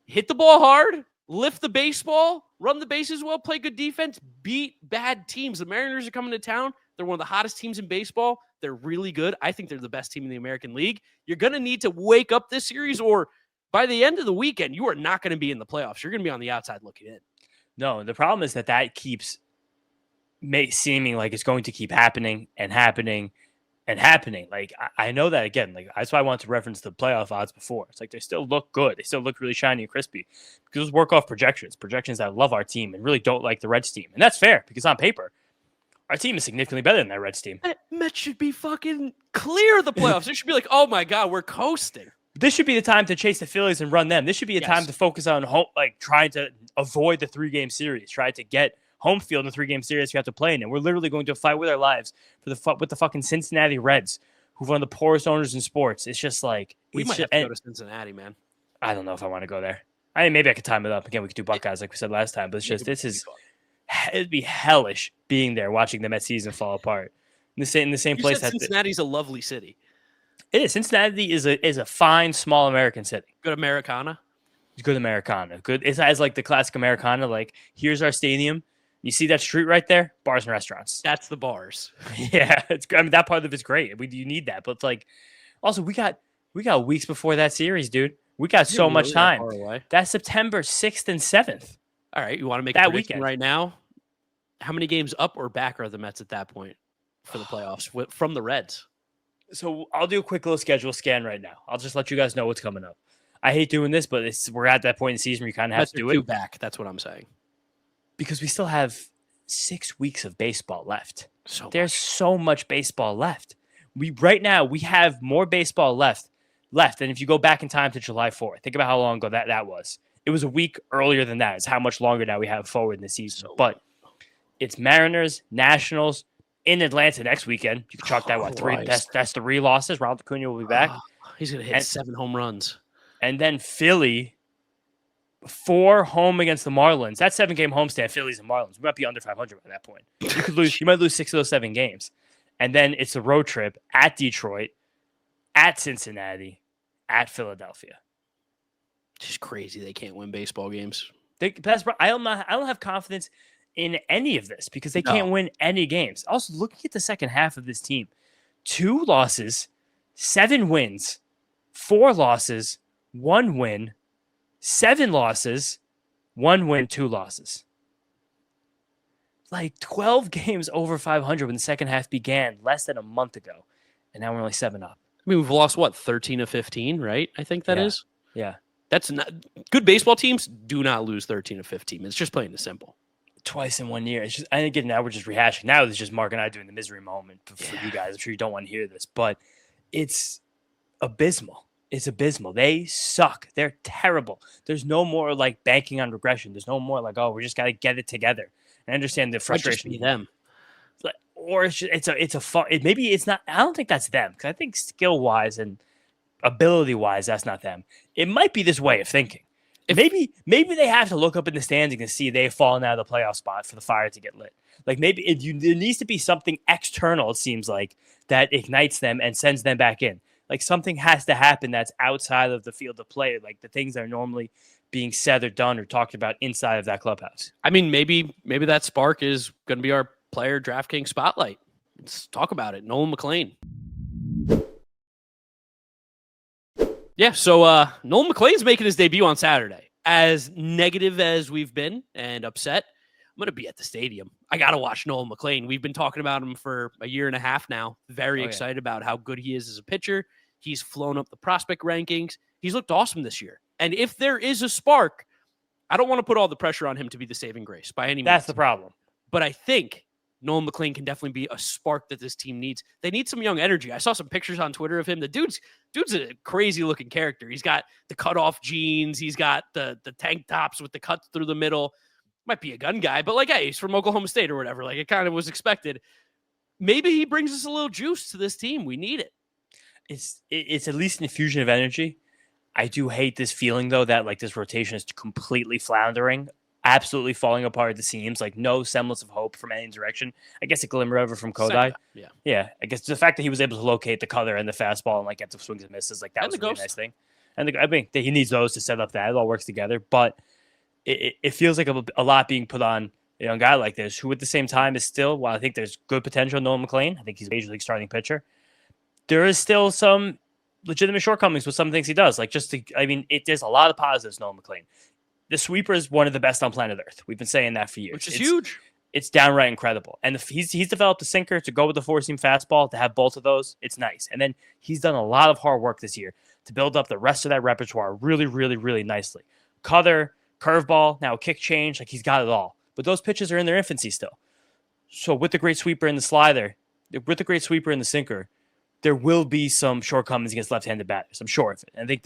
[SPEAKER 1] Hit the ball hard, lift the baseball, run the bases well, play good defense, beat bad teams. The Mariners are coming to town. They're one of the hottest teams in baseball. They're really good. I think they're the best team in the American League. You're going to need to wake up this series, or by the end of the weekend, you are not going to be in the playoffs. You're going to be on the outside looking in.
[SPEAKER 2] No, the problem is that keeps seeming like it's going to keep happening and happening and happening. Like, I know that, again, that's why I wanted to reference the playoff odds before. It's like they still look good. They still look really shiny and crispy because those work off projections that love our team and really don't like the Reds team. And that's fair because on paper, our team is significantly better than that Reds team.
[SPEAKER 1] Mets should be fucking clear of the playoffs. They should be like, oh my God, we're coasting.
[SPEAKER 2] This should be the time to chase the Phillies and run them. This should be a time to focus on trying to avoid the 3-game series, try to get home field in the 3-game series you have to play in. And we're literally going to fight with our lives with the fucking Cincinnati Reds, who've one of the poorest owners in sports. It's just like
[SPEAKER 1] we might have to go to Cincinnati, man.
[SPEAKER 2] I don't know if I want to go there. I mean, maybe I could time it up. Again, we could do Buckeyes like we said last time, but it's just it'd be hellish being there watching the Mets season fall apart in the same place.
[SPEAKER 1] Cincinnati's a lovely city.
[SPEAKER 2] It is. Cincinnati is a fine small American city.
[SPEAKER 1] Good Americana.
[SPEAKER 2] Good Americana. Good. It has the classic Americana. Like, here's our stadium. You see that street right there? Bars and restaurants.
[SPEAKER 1] That's the bars.
[SPEAKER 2] Yeah, that part of it's great. You need that, but also we got weeks before that series, dude. We got
[SPEAKER 1] Is it
[SPEAKER 2] so much
[SPEAKER 1] really that
[SPEAKER 2] time.
[SPEAKER 1] far away?
[SPEAKER 2] That's September 6th and 7th.
[SPEAKER 1] All right, you want to make a
[SPEAKER 2] That
[SPEAKER 1] prediction
[SPEAKER 2] weekend.
[SPEAKER 1] right now? How many games up or back are the Mets at that point for the playoffs from the Reds?
[SPEAKER 2] So I'll do a quick little schedule scan right now. I'll just let you guys know what's coming up. I hate doing this, but we're at that point in the season where you kind of have
[SPEAKER 1] Mets
[SPEAKER 2] to
[SPEAKER 1] are
[SPEAKER 2] do
[SPEAKER 1] two
[SPEAKER 2] it
[SPEAKER 1] back. That's what I'm saying.
[SPEAKER 2] because we still have 6 weeks of baseball left. There's
[SPEAKER 1] Much.
[SPEAKER 2] so much baseball left. Right now we have more baseball left. And if you go back in time to July 4th, think about how long ago that was. It was a week earlier than that. It's how much longer now we have forward in the season. But it's Mariners, Nationals in Atlanta next weekend. You can chalk that three. That's 3 losses. Ronald Acuna will be back.
[SPEAKER 1] He's gonna hit 7 home runs.
[SPEAKER 2] And then Philly, 4 home against the Marlins. That 7-game homestand, Phillies and Marlins. We might be under 500 by that point. You could lose. You might lose 6 of those 7 games. And then it's a road trip at Detroit, at Cincinnati, at Philadelphia.
[SPEAKER 1] Just crazy. They can't win baseball games.
[SPEAKER 2] I don't have confidence in any of this because they can't win any games. Also, looking at the second half of this team, 2 losses, 7 wins, 4 losses, 1 win, 7 losses, 1 win, 2 losses. Like 12 games over 500 when the second half began less than a month ago. And now we're only 7 up.
[SPEAKER 1] I mean, we've lost, 13 of 15, right? I think that is.
[SPEAKER 2] Yeah.
[SPEAKER 1] That's not good. Baseball teams do not lose 13 of 15. It's just plain and simple.
[SPEAKER 2] Twice in 1 year. It's just, I think now we're just rehashing. Now it's just Mark and I doing the misery moment for you guys. I'm sure you don't want to hear this, but it's abysmal. It's abysmal. They suck. They're terrible. There's no more like banking on regression. There's no more like, oh, we just got to get it together. I understand the frustration.
[SPEAKER 1] Might just be them.
[SPEAKER 2] Or it's a fun. Maybe it's not. I don't think that's them because I think skill wise and ability wise, that's not them. It might be this way of thinking. Maybe they have to look up in the standings and see they've fallen out of the playoff spot for the fire to get lit. Like maybe there needs to be something external. It seems like that ignites them and sends them back in. Like something has to happen that's outside of the field of play. Like the things that are normally being said or done or talked about inside of that clubhouse.
[SPEAKER 1] I mean, maybe that spark is going to be our player DraftKings spotlight. Let's talk about it. Nolan McLean. Yeah, so Nolan McLean's making his debut on Saturday. As negative as we've been and upset, I'm going to be at the stadium. I got to watch Nolan McLean. We've been talking about him for a year and a half now. Very excited about how good he is as a pitcher. He's flown up the prospect rankings. He's looked awesome this year. And if there is a spark, I don't want to put all the pressure on him to be the saving grace by any means.
[SPEAKER 2] That's the problem.
[SPEAKER 1] But I think Nolan McLean can definitely be a spark that this team needs. They need some young energy. I saw some pictures on Twitter of him. The dude's a crazy looking character. He's got the cutoff jeans. He's got the tank tops with the cuts through the middle. Might be a gun guy, but like, hey, he's from Oklahoma State or whatever. Like it kind of was expected. Maybe he brings us a little juice to this team. We need it.
[SPEAKER 2] It's at least an infusion of energy. I do hate this feeling though that like this rotation is completely floundering, absolutely falling apart at the seams. Like no semblance of hope from any direction. I guess a glimmer over from Kodai. Yeah. I guess the fact that he was able to locate the cutter and the fastball and like get the swings and misses, like that was a really nice thing. And I mean he needs those to set up that. It all works together, but it feels like a lot being put on a young guy like this, who at the same time is still, while I think there's good potential in Nolan McLean, I think he's a major league starting pitcher, there is still some legitimate shortcomings with some things he does. Like there's a lot of positives, Nolan McLean. The sweeper is one of the best on planet Earth. We've been saying that for years.
[SPEAKER 1] Which is huge.
[SPEAKER 2] It's downright incredible. And he's developed a sinker to go with the 4-seam fastball, to have both of those. It's nice. And then he's done a lot of hard work this year to build up the rest of that repertoire really, really, really nicely. Cutter, curveball, now kick change, like he's got it all. But those pitches are in their infancy still. So with the great sweeper and the slider, with the great sweeper and the sinker, there will be some shortcomings against left-handed batters. I'm sure of it. And I think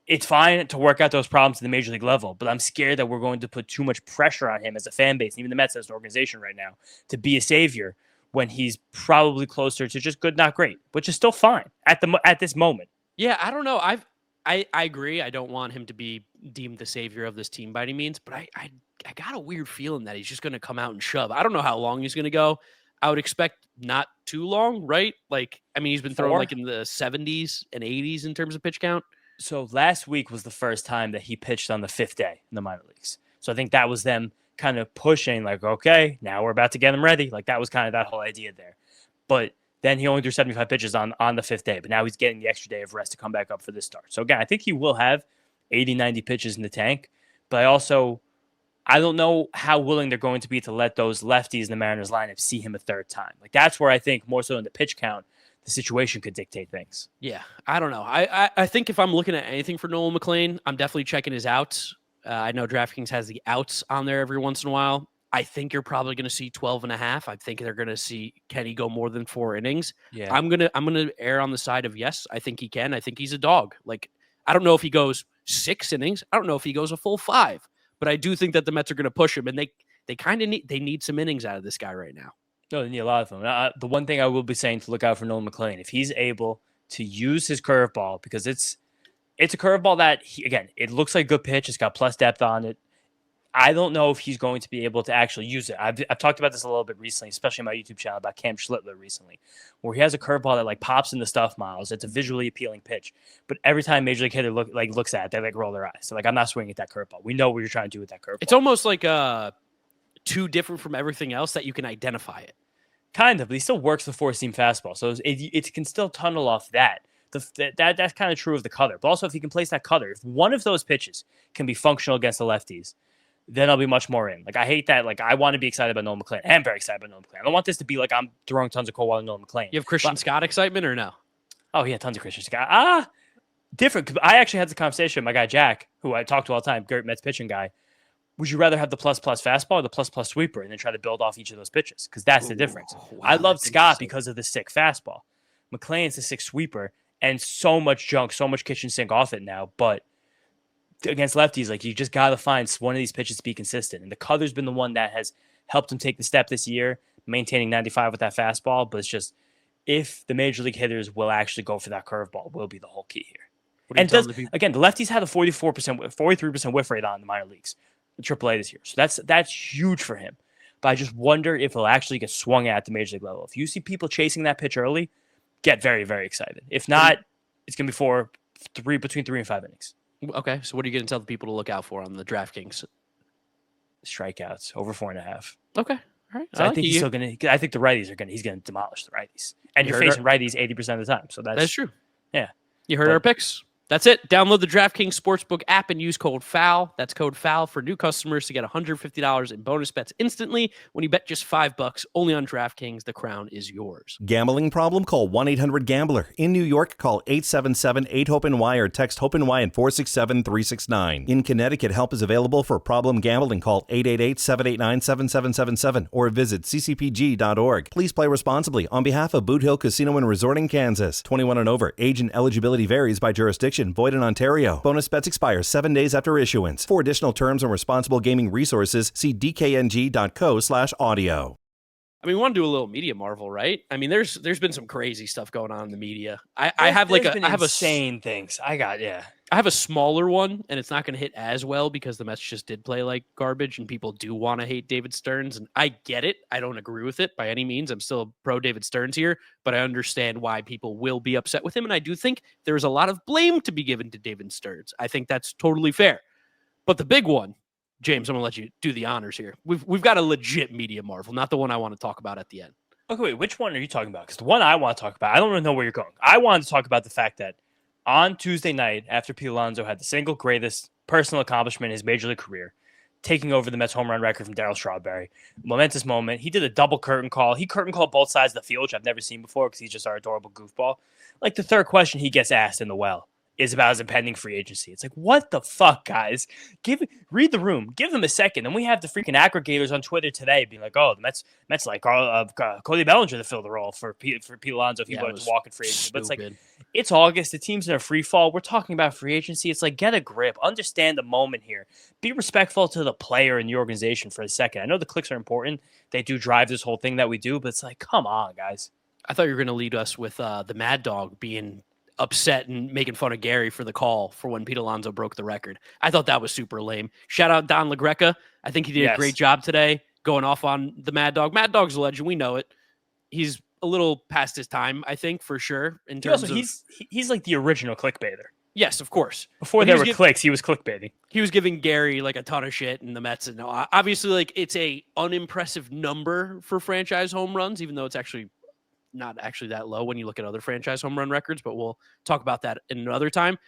[SPEAKER 2] it's fine to work out those problems at the major league level, but I'm scared that we're going to put too much pressure on him as a fan base, and even the Mets as an organization right now, to be a savior when he's probably closer to just good, not great, which is still fine at this moment.
[SPEAKER 1] Yeah, I don't know. I agree. I don't want him to be deemed the savior of this team by any means, but I got a weird feeling that he's just going to come out and shove. I don't know how long he's going to go. I would expect not too long, right? Like, I mean, he's been throwing like in the 70s and 80s in terms of pitch count.
[SPEAKER 2] So last week was the first time that he pitched on the 5th day in the minor leagues. So I think that was them kind of pushing like, okay, now we're about to get him ready. Like that was kind of that whole idea there. But Then he only threw 75 pitches on the 5th day, but now he's getting the extra day of rest to come back up for this start. So again, I think he will have 80, 90 pitches in the tank, but I don't know how willing they're going to be to let those lefties in the Mariners lineup see him a third time. Like that's where I think more so in the pitch count, the situation could dictate things.
[SPEAKER 1] Yeah, I don't know. I think if I'm looking at anything for Nolan McLean, I'm definitely checking his outs. I know DraftKings has the outs on there every once in a while. I think you're probably going to see 12 and a half. I think they're going to see Kenny go more than 4 innings.
[SPEAKER 2] Yeah.
[SPEAKER 1] I'm going to err on the side of yes, I think he can. I think he's a dog. Like, I don't know if he goes 6 innings. I don't know if he goes a full 5, but I do think that the Mets are going to push him, and they kind of need some innings out of this guy right now.
[SPEAKER 2] No, they need a lot of them. The one thing I will be saying to look out for Nolan McLean, if he's able to use his curveball, because it's a curveball that, again, it looks like a good pitch. It's got plus depth on it. I don't know if he's going to be able to actually use it. I've talked about this a little bit recently, especially on my YouTube channel about Cam Schlittler recently, where he has a curveball that like pops in the stuff miles. It's a visually appealing pitch, but every time Major League hitter looks at it, they like roll their eyes. They're like, I'm not swinging at that curveball. We know what you're trying to do with that curveball.
[SPEAKER 1] It's almost like too different from everything else that you can identify it.
[SPEAKER 2] Kind of, but he still works the 4-seam fastball, so it can still tunnel off that. That's kind of true of the cutter, but also if he can place that cutter, if one of those pitches can be functional against the lefties, then I'll be much more in. Like, I hate that. Like, I want to be excited about Nolan McLean. I am very excited about Nolan McLean. I don't want this to be like I'm throwing tons of cold water on Nolan McLean.
[SPEAKER 1] You have Christian Scott excitement or no?
[SPEAKER 2] Oh, yeah, tons of Christian Scott. Different. I actually had the conversation with my guy Jack, who I talk to all the time, great Mets pitching guy. Would you rather have the plus fastball or the plus sweeper and then try to build off each of those pitches? Because that's the difference. Wow, I loved Scott because of the sick fastball. McLean's the sick sweeper and so much junk, so much kitchen sink off it now. But against lefties, like, you just got to find one of these pitches to be consistent. And the cutter's been the one that has helped him take the step this year, maintaining 95 with that fastball. But it's just, if the major league hitters will actually go for that curveball, will be the whole key here. And again, the lefties had a 43% whiff rate on the minor leagues, the AAA this year. So that's huge for him. But I just wonder if he'll actually get swung at the major league level. If you see people chasing that pitch early, get very, very excited. If not, it's going to be between 3 and 5 innings.
[SPEAKER 1] Okay, so what are you going to tell the people to look out for on the DraftKings?
[SPEAKER 2] Strikeouts over 4.5.
[SPEAKER 1] Okay, all right.
[SPEAKER 2] So I think he's still going to. I think the righties he's going to demolish the righties, and you're facing righties 80% of the time. So that's
[SPEAKER 1] true.
[SPEAKER 2] Yeah,
[SPEAKER 1] you heard our picks. That's it. Download the DraftKings Sportsbook app and use code FOUL. That's code FOUL for new customers to get $150 in bonus bets instantly when you bet just $5 only on DraftKings. The crown is yours.
[SPEAKER 3] Gambling problem? Call 1-800-GAMBLER. In New York, call 877-8-HOPE-NY or text HOPE-NY at 467-369. In Connecticut, help is available for problem gambling. Call 888-789-7777 or visit ccpg.org. Please play responsibly. On behalf of Boot Hill Casino and Resort in Kansas, 21 and over. Age and eligibility varies by jurisdiction. Void in Ontario. Bonus bets expire 7 days after issuance. For additional terms and responsible gaming resources, see dkng.co/audio.
[SPEAKER 1] I mean, we want to do a little media marvel, right? I mean, there's been some crazy stuff going on in the media. I have
[SPEAKER 2] insane things. I
[SPEAKER 1] have a smaller one, and it's not going to hit as well because the Mets just did play like garbage, and people do want to hate David Stearns, and I get it. I don't agree with it by any means. I'm still pro David Stearns here, but I understand why people will be upset with him, and I do think there's a lot of blame to be given to David Stearns. I think that's totally fair. But the big one, James, I'm going to let you do the honors here. We've got a legit media marvel, not the one I want to talk about at the end.
[SPEAKER 2] Okay, wait, which one are you talking about? Because the one I want to talk about, I don't really know where you're going. I wanted to talk about the fact that on Tuesday night, after Pete Alonso had the single greatest personal accomplishment in his major league career, taking over the Mets home run record from Darryl Strawberry, momentous moment. He did a double curtain call. He curtain called both sides of the field, which I've never seen before because he's just our adorable goofball. Like, the third question he gets asked in the well is about his impending free agency. It's like, what the fuck, guys? Read the room. Give them a second. And we have the freaking aggregators on Twitter today being like, oh, the Mets like Cody Bellinger to fill the role for Pete Alonso if he wanted to walk in free agency. But it's like, it's August. The team's in a free fall. We're talking about free agency. It's like, get a grip. Understand the moment here. Be respectful to the player and the organization for a second. I know the clicks are important. They do drive this whole thing that we do, but it's like, come on, guys.
[SPEAKER 1] I thought you were going to lead us with the Mad Dog being upset and making fun of Gary for the call for when Pete Alonso broke the record. I thought that was super lame. Shout out Don LaGreca. I think he did a great job today going off on the Mad Dog. Mad Dog's a legend. We know it. He's a little past his time, I think, for sure. In terms of
[SPEAKER 2] he's like the original clickbaiter.
[SPEAKER 1] Yes, of course.
[SPEAKER 2] Before there were clicks, he was clickbaiting.
[SPEAKER 1] He was giving Gary like a ton of shit in the Mets. And obviously, like, it's a unimpressive number for franchise home runs, even though it's actually not actually that low when you look at other franchise home run records, but we'll talk about that in another time.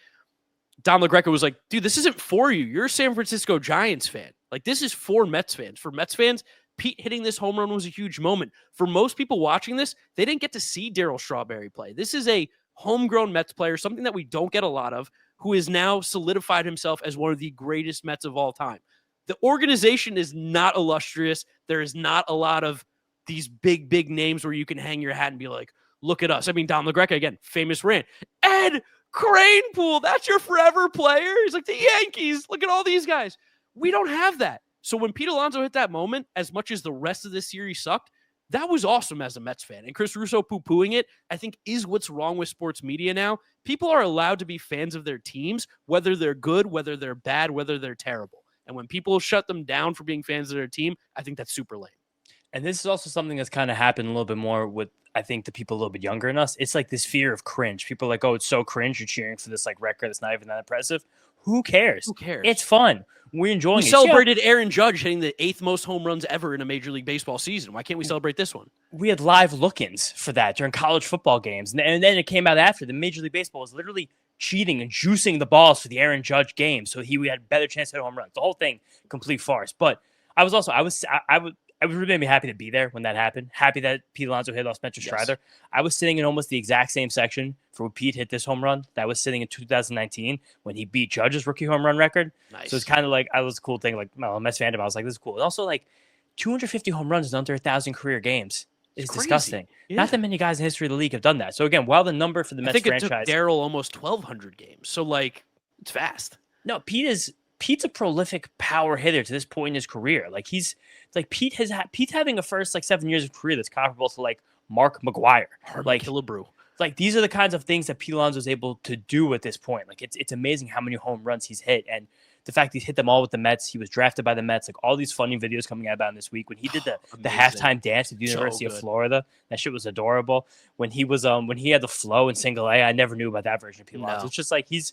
[SPEAKER 1] Dom LaGreca was like, dude, this isn't for you. You're a San Francisco Giants fan. Like, this is for Mets fans. For Mets fans, Pete hitting this home run was a huge moment. For most people watching this, they didn't get to see Darryl Strawberry play. This is a homegrown Mets player, something that we don't get a lot of, who has now solidified himself as one of the greatest Mets of all time. The organization is not illustrious. There is not a lot of these big, big names where you can hang your hat and be like, look at us. I mean, Dom LaGreca, again, famous rant. Ed Cranepool, that's your forever player. He's like, the Yankees, look at all these guys. We don't have that. So when Pete Alonso hit that moment, as much as the rest of this series sucked, that was awesome as a Mets fan. And Chris Russo poo-pooing it, I think, is what's wrong with sports media now. People are allowed to be fans of their teams, whether they're good, whether they're bad, whether they're terrible. And when people shut them down for being fans of their team, I think that's super lame.
[SPEAKER 2] And this is also something that's kind of happened a little bit more with, I think, the people a little bit younger than us. It's like this fear of cringe. People are like, oh, it's so cringe. You're cheering for this like record that's not even that impressive. Who cares?
[SPEAKER 1] Who cares?
[SPEAKER 2] It's fun. We're enjoying it.
[SPEAKER 1] We celebrated Aaron Judge hitting the 8th most home runs ever in a Major League Baseball season. Why can't we celebrate this one?
[SPEAKER 2] We had live look-ins for that during college football games. And then it came out after. The Major League Baseball was literally cheating and juicing the balls for the Aaron Judge game so he had a better chance to hit home runs. The whole thing, complete farce. But I was really made me happy to be there when that happened. Happy that Pete Alonso hit off Spencer Strider. I was sitting in almost the exact same section for when Pete hit this home run. That was sitting in 2019 when he beat Judge's rookie home run record.
[SPEAKER 1] Nice.
[SPEAKER 2] So it's kind of like, I was a cool thing. Like, well, Mets fandom, I was like, this is cool. And also, like, 250 home runs in under 1,000 career games is disgusting. Yeah. Not that many guys in the history of the league have done that. So again, while the number for the Mets franchise,
[SPEAKER 1] it took Darryl almost 1,200 games. So like, it's fast.
[SPEAKER 2] No, Pete's a prolific power hitter to this point in his career. Like Pete's having a first 7 years of career that's comparable to like Mark McGwire.
[SPEAKER 1] Like Killebrew.
[SPEAKER 2] Like these are the kinds of things that Pete Alonso is able to do at this point. Like it's amazing how many home runs he's hit, and the fact he's hit them all with the Mets. He was drafted by the Mets. Like all these funny videos coming out about him this week. When he did the halftime dance at the University of Florida, that shit was adorable. When he was when he had the flow in single A, I never knew about that version of Pete Alonso. It's just like he's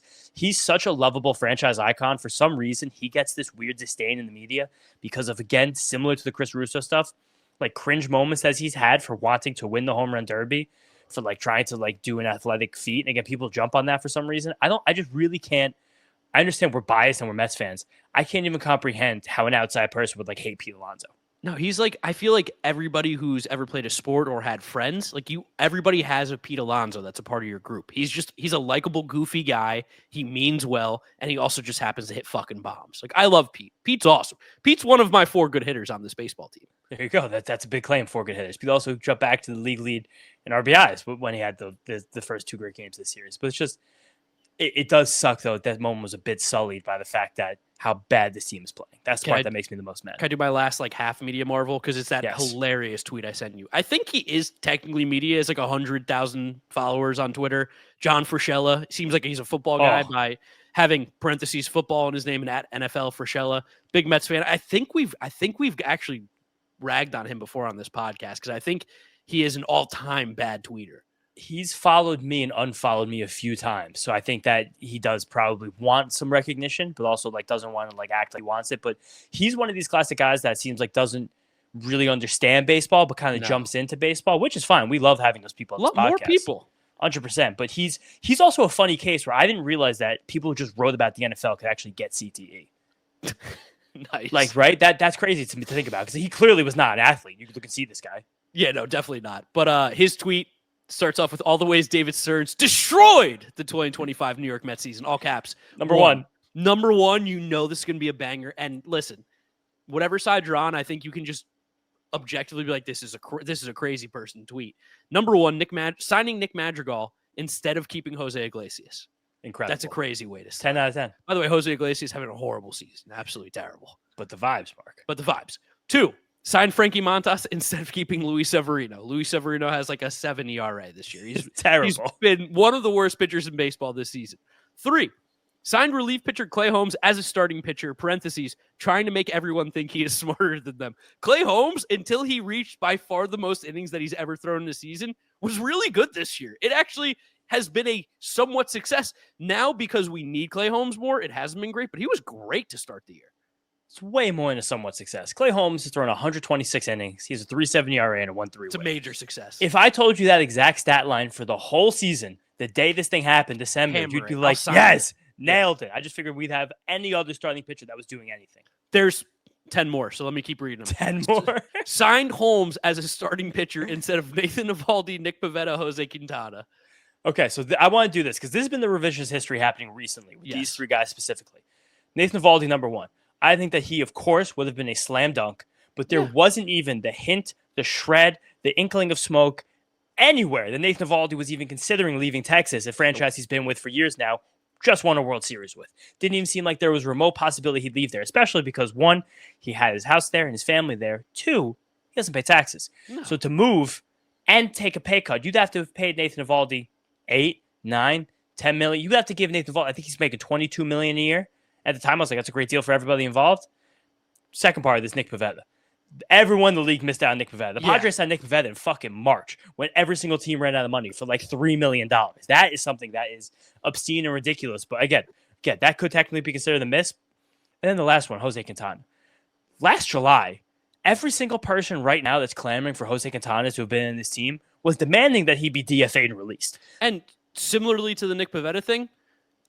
[SPEAKER 2] such a lovable franchise icon. For some reason, he gets this weird disdain in the media because of, again, similar to the Chris Russo stuff, like cringe moments as he's had for wanting to win the home run derby, for like trying to like do an athletic feat. And again, people jump on that for some reason. I just really can't. I understand we're biased and we're Mets fans. I can't even comprehend how an outside person would like hate Pete Alonso.
[SPEAKER 1] No, he's like, I feel like everybody who's ever played a sport or had friends, like everybody has a Pete Alonso that's a part of your group. He's a likable, goofy guy. He means well, and he also just happens to hit fucking bombs. Like, I love Pete. Pete's awesome. Pete's one of my 4 good hitters on this baseball team.
[SPEAKER 2] There you go. That's a big claim, 4 good hitters. Pete also jumped back to the league lead in RBIs when he had the first 2 great games this series. But it's just, it does suck, though. That moment was a bit sullied by the fact that how bad this team is playing. That's the part that makes me the most mad.
[SPEAKER 1] Can I do my last half media marvel? Because it's that hilarious tweet I sent you. I think he is technically media. It's like 100,000 followers on Twitter. John Frashella. Seems like he's a football guy by having parentheses football in his name and at NFL Frashella. Big Mets fan. I think we've actually ragged on him before on this podcast because I think he is an all-time bad tweeter.
[SPEAKER 2] He's followed me and unfollowed me a few times. So I think that he does probably want some recognition, but also doesn't want to act like he wants it. But he's one of these classic guys that seems like doesn't really understand baseball, but kind of jumps into baseball, which is fine. We love having those people on this podcast. More people. 100%. But he's also a funny case where I didn't realize that people who just wrote about the NFL could actually get CTE.
[SPEAKER 1] Nice.
[SPEAKER 2] Right? That's crazy to me to think about because he clearly was not an athlete. You could look and see this guy.
[SPEAKER 1] Yeah, no, definitely not. But his tweet starts off with all the ways David Stearns destroyed the 2025 New York Mets season. All caps.
[SPEAKER 2] Number one,
[SPEAKER 1] this is going to be a banger. And listen, whatever side you're on, I think you can just objectively be like, this is a crazy person tweet. Number 1, signing Nick Madrigal instead of keeping Jose Iglesias.
[SPEAKER 2] Incredible.
[SPEAKER 1] That's a crazy way to
[SPEAKER 2] start. 10 out of 10.
[SPEAKER 1] By the way, Jose Iglesias having a horrible season. Absolutely terrible.
[SPEAKER 2] But the vibes, Mark.
[SPEAKER 1] 2, sign Frankie Montas instead of keeping Luis Severino. Luis Severino has a 7 ERA this year. He's
[SPEAKER 2] terrible.
[SPEAKER 1] He's been one of the worst pitchers in baseball this season. 3, signed relief pitcher Clay Holmes as a starting pitcher, parentheses, trying to make everyone think he is smarter than them. Clay Holmes, until he reached by far the most innings that he's ever thrown in a season, was really good this year. It actually has been a somewhat success. Now, because we need Clay Holmes more, it hasn't been great, but he was great to start the year.
[SPEAKER 2] It's way more than a somewhat success. Clay Holmes has thrown 126 innings. He has a 3.70 ERA and a 1.3
[SPEAKER 1] It's a
[SPEAKER 2] WHIP.
[SPEAKER 1] major success.
[SPEAKER 2] If I told you that exact stat line for the whole season, the day this thing happened, December, you'd be
[SPEAKER 1] Hammering.
[SPEAKER 2] like, yes, nailed it. I just figured we'd have any other starting pitcher that was doing anything.
[SPEAKER 1] There's 10 more, so let me keep reading them.
[SPEAKER 2] 10 more?
[SPEAKER 1] Signed Holmes as a starting pitcher instead of Nathan Eovaldi, Nick Pivetta, Jose Quintana.
[SPEAKER 2] Okay, so I want to do this because this has been the revisionist history happening recently with these 3 guys specifically. Nathan Eovaldi, number 1. I think that he, of course, would have been a slam dunk, but there wasn't even the hint, the shred, the inkling of smoke anywhere that Nathan Eovaldi was even considering leaving Texas, a franchise he's been with for years now, just won a World Series with. Didn't even seem like there was a remote possibility he'd leave there, especially because 1, he had his house there and his family there. 2, he doesn't pay taxes. No. So to move and take a pay cut, you'd have to have paid Nathan Eovaldi 8, 9, 10 million. You'd have to give Nathan Eovaldi, I think he's making $22 million a year. At the time, I was like, that's a great deal for everybody involved. Second part of this, Nick Pivetta. Everyone in the league missed out on Nick Pivetta. The Padres had Nick Pivetta in fucking March when every single team ran out of money for like $3 million. That is something that is obscene and ridiculous. But again, that could technically be considered a miss. And then the last one, Jose Quintana. Last July, every single person right now that's clamoring for Jose Quintana to have been in this team was demanding that he be DFA'd and released.
[SPEAKER 1] And similarly to the Nick Pivetta thing,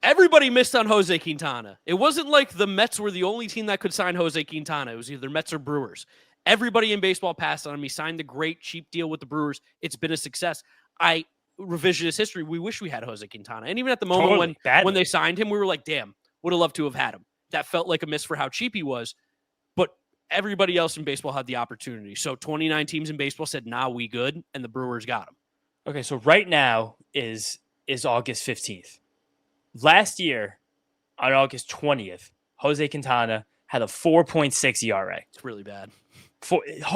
[SPEAKER 1] everybody missed on Jose Quintana. It wasn't like the Mets were the only team that could sign Jose Quintana. It was either Mets or Brewers. Everybody in baseball passed on him. He signed the great cheap deal with the Brewers. It's been a success. Revisionist history, we wish we had Jose Quintana. And even at the moment when they signed him, we were like, damn, would have loved to have had him. That felt like a miss for how cheap he was. But everybody else in baseball had the opportunity. So 29 teams in baseball said, nah, we good. And the Brewers got him.
[SPEAKER 2] Okay, so right now is August 15th. Last year, on August 20th, Jose Quintana had a 4.6 ERA.
[SPEAKER 1] It's really bad.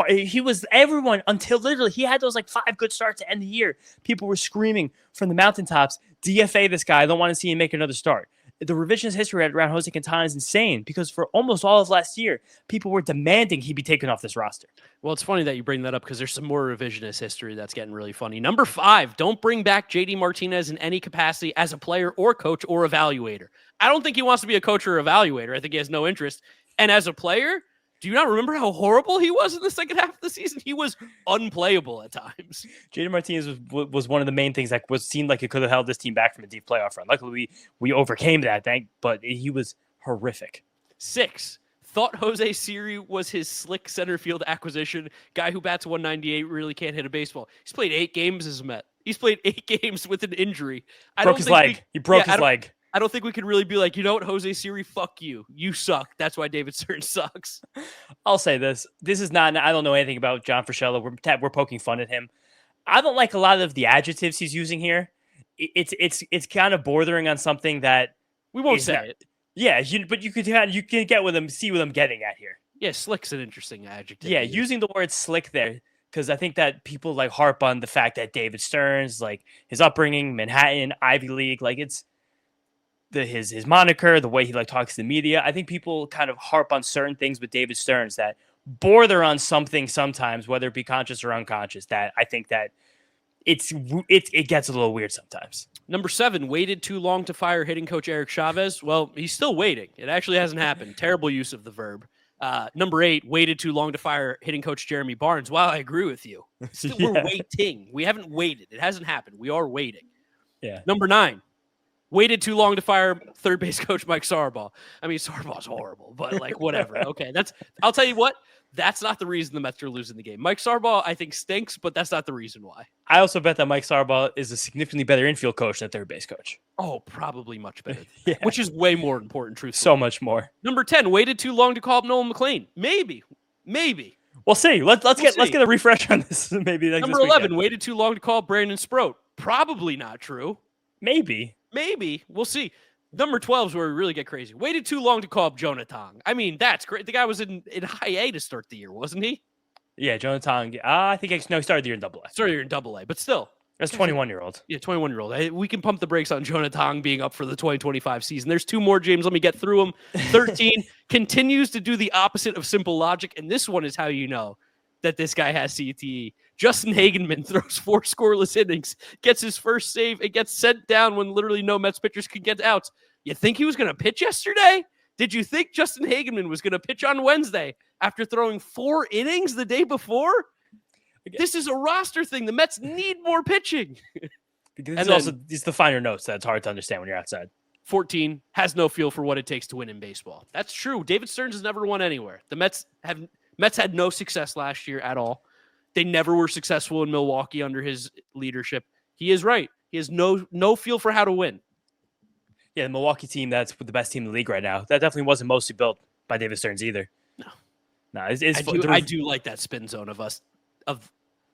[SPEAKER 2] He was everyone until literally he had those like 5 good starts to end the year. People were screaming from the mountaintops, DFA this guy. I don't want to see him make another start. The revisionist history around Jose Quintana is insane because for almost all of last year, people were demanding he be taken off this roster.
[SPEAKER 1] Well, it's funny that you bring that up because there's some more revisionist history that's getting really funny. Number 5, don't bring back JD Martinez in any capacity as a player or coach or evaluator. I don't think he wants to be a coach or evaluator. I think he has no interest. And as a player, do you not remember how horrible he was in the second half of the season? He was unplayable at times.
[SPEAKER 2] JD Martinez was one of the main things that seemed like it could have held this team back from a deep playoff run. Luckily, we overcame that, but he was horrific.
[SPEAKER 1] 6, thought Jose Siri was his slick center field acquisition. Guy who bats 198, really can't hit a baseball. He's played 8 games as a Met. He's played 8 games with an injury.
[SPEAKER 2] He broke his leg.
[SPEAKER 1] I don't think we could really be like, you know what, Jose Siri, fuck you. You suck. That's why David Stern sucks.
[SPEAKER 2] I'll say this. This is not, I don't know anything about John Frusciante. We're poking fun at him. I don't like a lot of the adjectives he's using here. It's kind of bordering on something that
[SPEAKER 1] we won't say it.
[SPEAKER 2] Yeah, but you can get with him, see what I'm getting at here.
[SPEAKER 1] Yeah, slick's an interesting adjective.
[SPEAKER 2] Yeah, using the word slick there, because I think that people like harp on the fact that David Stern's like his upbringing, Manhattan, Ivy League, like it's his moniker, the way he like talks to the media. I think people kind of harp on certain things with David Stern's that border on something sometimes, whether it be conscious or unconscious, that I think that it gets a little weird sometimes.
[SPEAKER 1] Number 7, waited too long to fire hitting coach Eric Chavez. Well, he's still waiting. It actually hasn't happened. Terrible use of the verb. Number 8, waited too long to fire hitting coach Jeremy Barnes. Wow, I agree with you. We're waiting. We haven't waited. It hasn't happened. We are waiting.
[SPEAKER 2] Yeah.
[SPEAKER 1] Number 9, waited too long to fire third base coach Mike Sarbaugh. I mean, Sarbaugh's horrible, but like whatever. Okay, I'll tell you what. That's not the reason the Mets are losing the game. Mike Sarbaugh, I think, stinks, but that's not the reason why.
[SPEAKER 2] I also bet that Mike Sarbaugh is a significantly better infield coach than third base coach.
[SPEAKER 1] Oh, probably much better. Yeah. Which is way more important, truthfully.
[SPEAKER 2] So much more.
[SPEAKER 1] Number 10, waited too long to call up Nolan McLean. Maybe.
[SPEAKER 2] We'll see. Let's get a refresh on this. Maybe
[SPEAKER 1] Number 11, waited too long to call up Brandon Sproat. Probably not true.
[SPEAKER 2] Maybe.
[SPEAKER 1] We'll see. Number 12 is where we really get crazy. Waited too long to call up Jonah Tong. I mean, that's great. The guy was in high A to start the year, wasn't he?
[SPEAKER 2] Yeah, Jonah Tong. I think he started the year in Double A.
[SPEAKER 1] Started the year in Double A, but still.
[SPEAKER 2] That's 21-year-old.
[SPEAKER 1] Yeah, 21-year-old. We can pump the brakes on Jonah Tong being up for the 2025 season. There's 2 more, James. Let me get through them. 13 continues to do the opposite of simple logic, and this one is how you know that this guy has CTE. Justin Hagenman throws 4 scoreless innings, gets his first save, and gets sent down when literally no Mets pitchers could get outs. You think he was going to pitch yesterday? Did you think Justin Hageman was going to pitch on Wednesday after throwing 4 innings the day before? This is a roster thing. The Mets need more pitching.
[SPEAKER 2] Because these the finer notes that's hard to understand when you're outside.
[SPEAKER 1] 14 has no feel for what it takes to win in baseball. That's true. David Stearns has never won anywhere. The Mets had no success last year at all. They never were successful in Milwaukee under his leadership. He is right. He has no feel for how to win.
[SPEAKER 2] Yeah, the Milwaukee team, that's the best team in the league right now. That definitely wasn't mostly built by David Stearns either. No,
[SPEAKER 1] I do like that spin zone of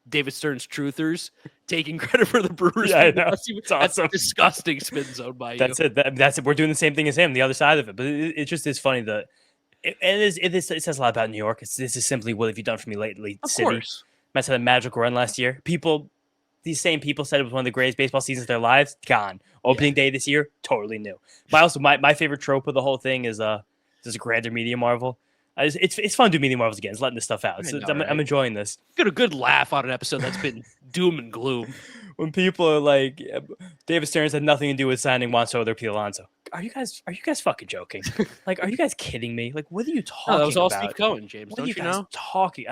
[SPEAKER 1] David Stearns truthers taking credit for the Brewers.
[SPEAKER 2] Yeah, I know.
[SPEAKER 1] It's awesome. That's a disgusting spin zone by
[SPEAKER 2] that's
[SPEAKER 1] you.
[SPEAKER 2] That's it. We're doing the same thing as him, the other side of it. But it just is funny that it says a lot about New York. This is simply what have you done for me lately,
[SPEAKER 1] Of
[SPEAKER 2] city.
[SPEAKER 1] course.
[SPEAKER 2] Mets had a magical run last year. These same people said it was one of the greatest baseball seasons of their lives. Gone. Opening day this year, totally new. My favorite trope of the whole thing is there's a grander media marvel. It's fun to do media marvels again. It's letting this stuff out. I'm enjoying this.
[SPEAKER 1] Get a good laugh on an episode that's been doom and gloom.
[SPEAKER 2] When people are like, David Stearns had nothing to do with signing Juan Soto or Pete Alonso. Are you guys fucking joking? Like, are you guys kidding me? Like, what are you talking about?
[SPEAKER 1] That was all Steve Cohen, James.
[SPEAKER 2] What
[SPEAKER 1] Don't
[SPEAKER 2] are you guys
[SPEAKER 1] know?
[SPEAKER 2] talking?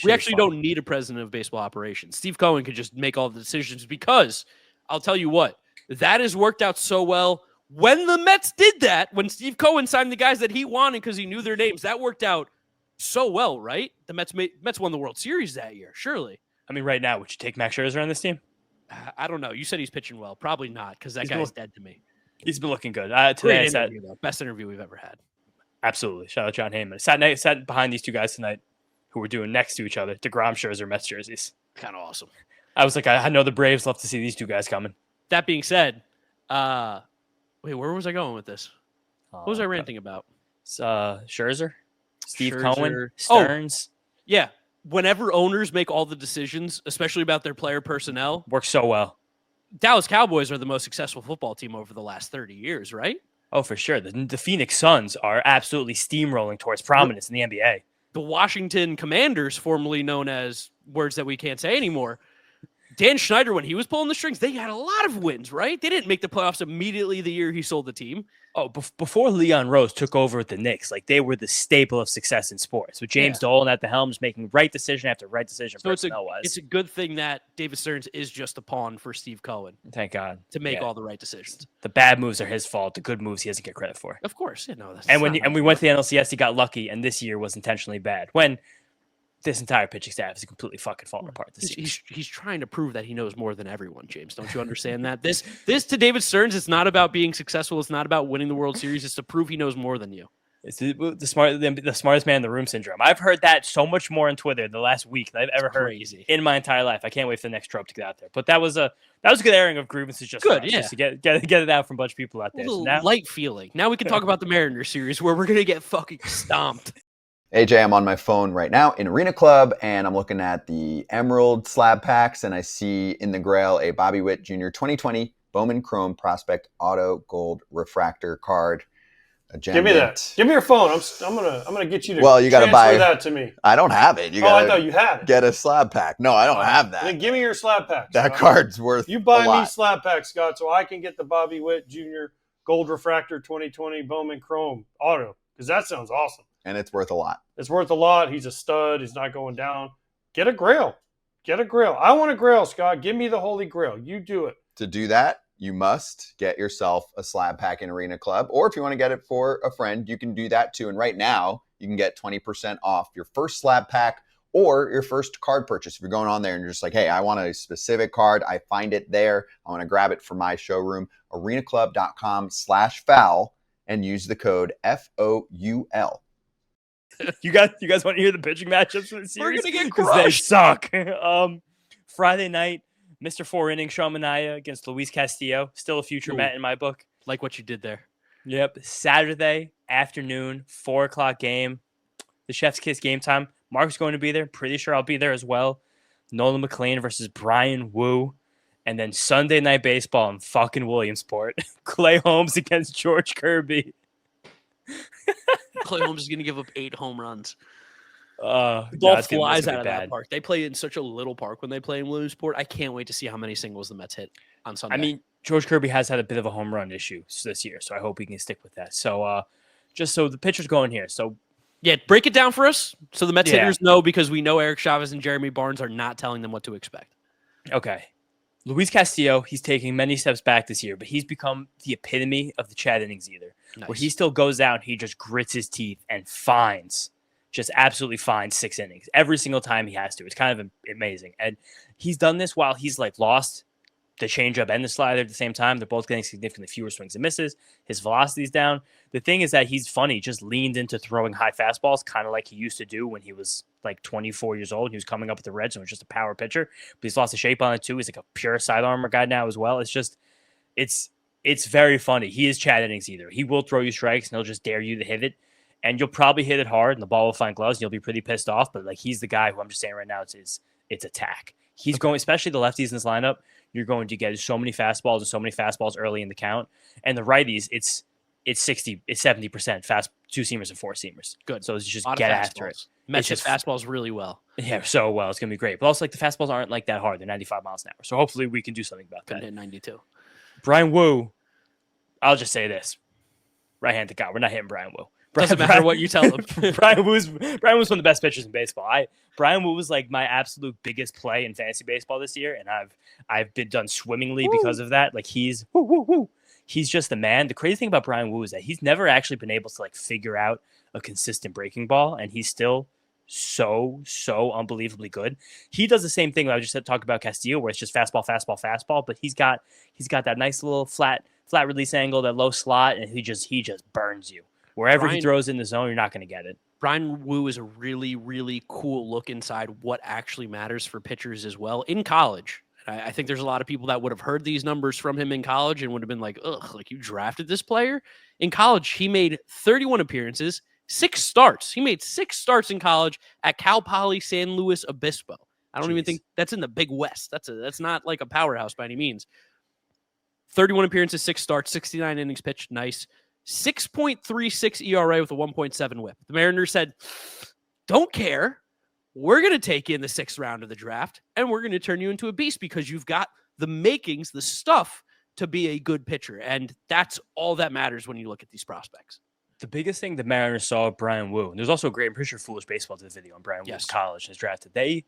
[SPEAKER 1] We actually don't need a president of baseball operations. Steve Cohen could just make all the decisions because I'll tell you what, that has worked out so well. When the Mets did that, when Steve Cohen signed the guys that he wanted because he knew their names, that worked out so well, right? The Mets won the World Series that year, surely.
[SPEAKER 2] I mean, right now, would you take Max Scherzer on this team?
[SPEAKER 1] I don't know. You said he's pitching well. Probably not, because that guy's dead to me.
[SPEAKER 2] He's been looking good.
[SPEAKER 1] Today, best interview we've ever had.
[SPEAKER 2] Absolutely. Shout out John Heyman. Sat behind these two guys tonight who were doing next to each other, DeGrom Scherzer Mets jerseys.
[SPEAKER 1] Kind of awesome.
[SPEAKER 2] I was like, I know the Braves love to see these two guys coming.
[SPEAKER 1] That being said, wait, where was I going with this? What was I ranting about?
[SPEAKER 2] Scherzer, Steve Cohen, Stearns.
[SPEAKER 1] Yeah. Whenever owners make all the decisions, especially about their player personnel,
[SPEAKER 2] works so well.
[SPEAKER 1] Dallas Cowboys are the most successful football team over the last 30 years, right?
[SPEAKER 2] Oh, for sure. The Phoenix Suns are absolutely steamrolling towards prominence in the NBA.
[SPEAKER 1] The Washington Commanders, formerly known as words that we can't say anymore, Dan Schneider, when he was pulling the strings, they had a lot of wins, right? They didn't make the playoffs immediately the year he sold the team.
[SPEAKER 2] Oh, before Leon Rose took over at the Knicks, like they were the staple of success in sports. With James Dolan at the helm, just making right decision after right decision.
[SPEAKER 1] So it's a good thing that David Stearns is just a pawn for Steve Cohen.
[SPEAKER 2] Thank God
[SPEAKER 1] to make all the right decisions.
[SPEAKER 2] The bad moves are his fault. The good moves he doesn't get credit for.
[SPEAKER 1] Of course, that's
[SPEAKER 2] and we went to the NLCS, he got lucky, and this year was intentionally bad. When this entire pitching staff is completely fucking falling apart.
[SPEAKER 1] He's trying to prove that he knows more than everyone, James. Don't you understand that? This to David Stearns, it's not about being successful. It's not about winning the World Series. It's to prove he knows more than you.
[SPEAKER 2] It's the smartest man in the room syndrome. I've heard that so much more on Twitter the last week than I've ever heard in my entire life. I can't wait for the next trope to get out there. But that was a good airing of grievances just to get it out from a bunch of people out there.
[SPEAKER 1] So now, light feeling. Now we can talk about the Mariners series where we're gonna get fucking stomped.
[SPEAKER 4] AJ, I'm on my phone right now in Arena Club, and I'm looking at the Emerald slab packs, and I see in the Grail a Bobby Witt Jr. 2020 Bowman Chrome Prospect Auto Gold Refractor card.
[SPEAKER 5] Give me that. Give me your phone. I'm gonna get you to
[SPEAKER 4] you gotta buy
[SPEAKER 5] that to me.
[SPEAKER 4] I don't have it.
[SPEAKER 5] I thought you had it.
[SPEAKER 4] Get a slab pack. No, I don't have that.
[SPEAKER 5] Then give me your slab pack.
[SPEAKER 4] That card's worth.
[SPEAKER 5] You buy me slab pack, Scott, so I can get the Bobby Witt Jr. Gold Refractor 2020 Bowman Chrome Auto, because that sounds awesome.
[SPEAKER 4] And it's worth a lot.
[SPEAKER 5] It's worth a lot. He's a stud. He's not going down. Get a Grail. Get a Grail. I want a Grail, Scott. Give me the Holy Grail. You do it.
[SPEAKER 4] To do that, you must get yourself a slab pack in Arena Club. Or if you want to get it for a friend, you can do that too. And right now, you can get 20% off your first slab pack or your first card purchase. If you're going on there and you're just like, hey, I want a specific card. I find it there. I want to grab it for my showroom. arenaclub.com/foul and use the code FOUL.
[SPEAKER 2] You guys want to hear the pitching matchups for the series?
[SPEAKER 1] We're gonna get crushed.
[SPEAKER 2] They suck. Friday night, Mr. 4 inning Sean Manaea against Luis Castillo. Still a future Met in my book.
[SPEAKER 1] Like what you did there.
[SPEAKER 2] Yep. Saturday afternoon, 4:00 game. The Chef's Kiss game time. Mark's going to be there. Pretty sure I'll be there as well. Nolan McLean versus Brian Wu. And then Sunday Night Baseball in fucking Williamsport. Clay Holmes against George Kirby.
[SPEAKER 1] Clay Holmes is going to give up 8 home runs.
[SPEAKER 2] The
[SPEAKER 1] ball flies out of that park. They play in such a little park when they play in Williamsport. I can't wait to see how many singles the Mets hit on Sunday.
[SPEAKER 2] I mean, George Kirby has had a bit of a home run issue this year, so I hope he can stick with that. So just so the pitcher's going here. So
[SPEAKER 1] Yeah, break it down for us so the Mets
[SPEAKER 2] Yeah.
[SPEAKER 1] hitters know, because we know Eric Chavez and Jeremy Barnes are not telling them what to expect.
[SPEAKER 2] okay. Luis Castillo, he's taking many steps back this year, but he's become the epitome of the Chad innings eater, where
[SPEAKER 1] Nice.
[SPEAKER 2] he still goes out, he just grits his teeth and just absolutely finds 6 innings every single time he has to. It's kind of amazing. And he's done this while he's like lost the changeup and the slider at the same time. They're both getting significantly fewer swings and misses. His velocity's down. The thing is that he's funny, just leaned into throwing high fastballs, kind of like he used to do when he was like 24 years old. He was coming up with the Reds and was just a power pitcher, but he's lost the shape on it too. He's like a pure sidearmer guy now as well. It's just, it's very funny. He is Chad innings either. He will throw you strikes and he'll just dare you to hit it. And you'll probably hit it hard and the ball will find gloves and you'll be pretty pissed off. But like, he's the guy who I'm just saying right now, it's attack. He's going, especially the lefties in this lineup, you're going to get so many fastballs and so many fastballs early in the count. And the righties, it's 70% fast 2-seamers and 4-seamers.
[SPEAKER 1] Good.
[SPEAKER 2] So it's just
[SPEAKER 1] A lot of
[SPEAKER 2] get after it.
[SPEAKER 1] fastballs. Mets hit
[SPEAKER 2] just-
[SPEAKER 1] fastballs really well.
[SPEAKER 2] Yeah, so well. It's going to be great. But also, like, the fastballs aren't like that hard. They're 95 miles an hour. So hopefully we can do something about
[SPEAKER 1] Couldn't
[SPEAKER 2] that.
[SPEAKER 1] hit 92.
[SPEAKER 2] Brian Wu, I'll just say this. Right-handed guy. We're not hitting Brian Wu.
[SPEAKER 1] Doesn't matter what you tell him.
[SPEAKER 2] Brian Wu's one of the best pitchers in baseball. Brian Wu was like my absolute biggest play in fantasy baseball this year, and I've been done swimmingly because of that. Like he's just the man. The crazy thing about Brian Wu is that he's never actually been able to like figure out a consistent breaking ball, and he's still so unbelievably good. He does the same thing that I just talked about Castillo, where it's just fastball, but he's got that nice little flat release angle, that low slot, and he just burns you. Wherever he throws in the zone, you're not going to get it.
[SPEAKER 1] Brian Wu is a really, really cool look inside what actually matters for pitchers as well in college. And I think there's a lot of people that would have heard these numbers from him in college and would have been like, ugh, like you drafted this player? In college, he made 31 appearances, 6 starts. He made 6 starts in college at Cal Poly San Luis Obispo. I don't even think that's in the Big West. That's not like a powerhouse by any means. 31 appearances, 6 starts, 69 innings pitched. Nice. 6.36 ERA with a 1.7 whip. The Mariners said, don't care. We're going to take you in the 6th round of the draft, and we're going to turn you into a beast because you've got the makings, the stuff to be a good pitcher. And that's all that matters when you look at these prospects.
[SPEAKER 2] The biggest thing the Mariners saw of Brian Wu, and there's also a great, I'm pretty sure Foolish Baseball did a video on Brian Wu's college and his drafted. The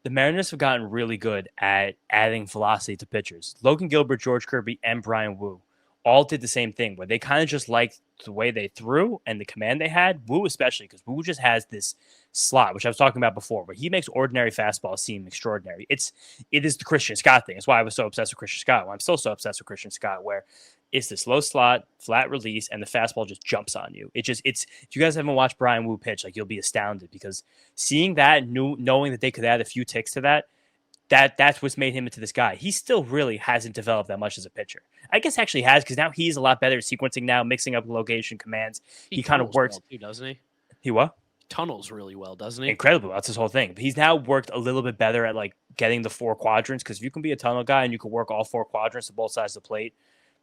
[SPEAKER 2] Mariners have gotten really good at adding velocity to pitchers. Logan Gilbert, George Kirby, and Brian Wu all did the same thing, where they kind of just liked the way they threw and the command they had. Wu especially, because Wu just has this slot, which I was talking about before, where he makes ordinary fastballs seem extraordinary. It is the Christian Scott thing. That's why I was so obsessed with Christian Scott. I'm still so obsessed with Christian Scott, where it's this low slot, flat release, and the fastball just jumps on you. If you guys haven't watched Brian Wu pitch, like you'll be astounded, because seeing that, knowing that they could add a few ticks to that's what's made him into this guy. He still really hasn't developed that much as a pitcher. I guess actually has, because now he's a lot better at sequencing now, mixing up location commands. He kind of works.
[SPEAKER 1] Well too, doesn't he?
[SPEAKER 2] He what?
[SPEAKER 1] Tunnels really well, doesn't he?
[SPEAKER 2] Incredible. That's his whole thing. But he's now worked a little bit better at like getting the 4 quadrants, because if you can be a tunnel guy and you can work all 4 quadrants to both sides of the plate,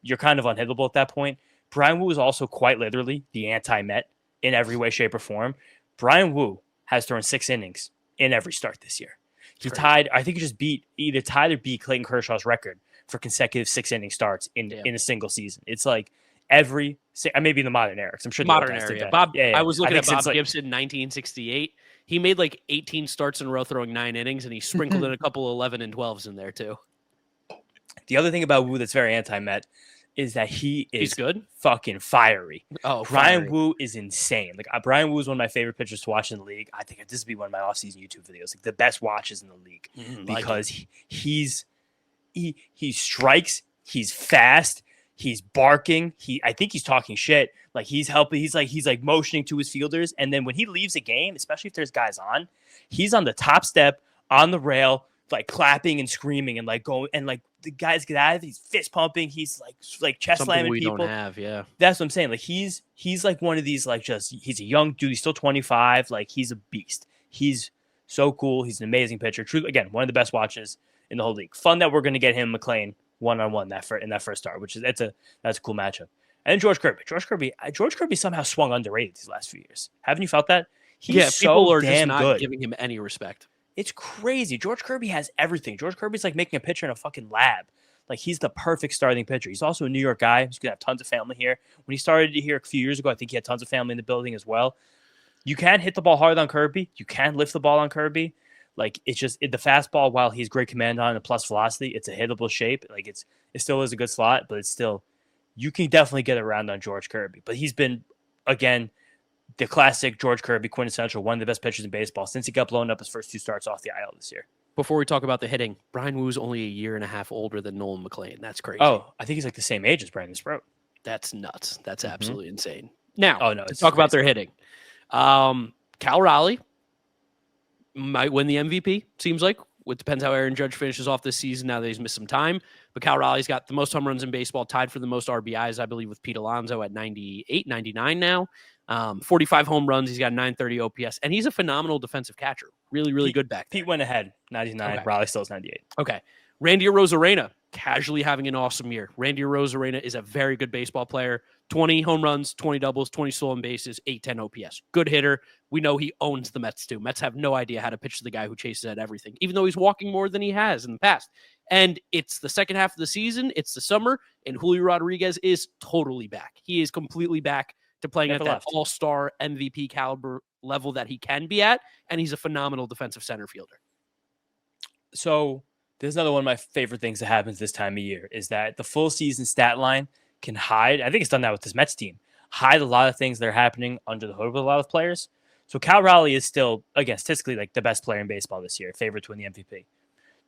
[SPEAKER 2] you're kind of unhittable at that point. Brian Wu is also quite literally the anti-Met in every way, shape, or form. Brian Wu has thrown 6 innings in every start this year. He tied, I think he just either tied or beat Clayton Kershaw's record for consecutive 6-inning starts in a single season. It's like maybe in the modern era, because I'm sure
[SPEAKER 1] modern era. I was looking at Bob Gibson, 1968. He made like 18 starts in a row throwing 9 innings, and he sprinkled in a couple of 11 and 12s in there too.
[SPEAKER 2] The other thing about Wu that's very anti-Met is that he's
[SPEAKER 1] good,
[SPEAKER 2] fucking fiery.
[SPEAKER 1] Oh,
[SPEAKER 2] Brian Wu is insane. Like Brian Wu is one of my favorite pitchers to watch in the league. I think this would be one of my off-season YouTube videos, like the best watches in the league, because he strikes, he's fast, he's barking. I think he's talking shit. Like he's helping. He's like motioning to his fielders, and then when he leaves a game, especially if there's guys on, he's on the top step on the rail, like clapping and screaming and like going, and like the guys get out of it. He's fist pumping. He's like chest slamming people.
[SPEAKER 1] Don't have, yeah.
[SPEAKER 2] That's what I'm saying. Like he's like one of these, like, just, he's a young dude. He's still 25. Like he's a beast. He's so cool. He's an amazing pitcher. True, again, one of the best watches in the whole league. Fun that we're going to get him McLean one-on-one in that first start, which is that's a cool matchup. And then George Kirby somehow swung underrated these last few years. Haven't you felt that? He's
[SPEAKER 1] people are
[SPEAKER 2] damn
[SPEAKER 1] just not
[SPEAKER 2] good.
[SPEAKER 1] giving him any respect.
[SPEAKER 2] It's crazy. George Kirby has everything. George Kirby's like making a pitcher in a fucking lab. Like, he's the perfect starting pitcher. He's also a New York guy. He's going to have tons of family here. When he started here a few years ago, I think he had tons of family in the building as well. You can hit the ball hard on Kirby. You can lift the ball on Kirby. Like, it's just the fastball, while he's great command on and plus velocity, it's a hittable shape. Like, it still is a good slot, but it's still, you can definitely get around on George Kirby. But he's been, again, the classic George Kirby, quintessential, one of the best pitchers in baseball since he got blown up his first 2 starts off the IL this year.
[SPEAKER 1] Before we talk about the hitting, Brian Woo's only a year and a half older than Nolan McLean. That's crazy.
[SPEAKER 2] Oh, I think he's like the same age as Brandon Sproat.
[SPEAKER 1] That's nuts. That's absolutely insane. Now, to talk
[SPEAKER 2] crazy.
[SPEAKER 1] about their hitting. Cal Raleigh might win the MVP, seems like. It depends how Aaron Judge finishes off this season now that he's missed some time. But Cal Raleigh's got the most home runs in baseball, tied for the most RBIs, I believe, with Pete Alonso at 98, 99 now. 45 home runs. He's got 930 OPS. And he's a phenomenal defensive catcher. Really, really good back there.
[SPEAKER 2] Pete went ahead, 99.
[SPEAKER 1] Okay.
[SPEAKER 2] Raleigh still is 98.
[SPEAKER 1] Okay. Randy Arozarena, casually having an awesome year. Randy Arozarena is a very good baseball player. 20 home runs, 20 doubles, 20 stolen bases, 810 OPS. Good hitter. We know he owns the Mets too. Mets have no idea how to pitch the guy who chases at everything, even though he's walking more than he has in the past. And it's the second half of the season. It's the summer, and Julio Rodriguez is totally back. He is completely back to playing at that all-star MVP caliber level that he can be at, and he's a phenomenal defensive center fielder.
[SPEAKER 2] So there's another one of my favorite things that happens this time of year is that the full season stat line can hide. I think it's done that with this Mets team. Hide a lot of things that are happening under the hood with a lot of players. So Cal Raleigh is still, again, statistically like the best player in baseball this year, favorite to win the MVP.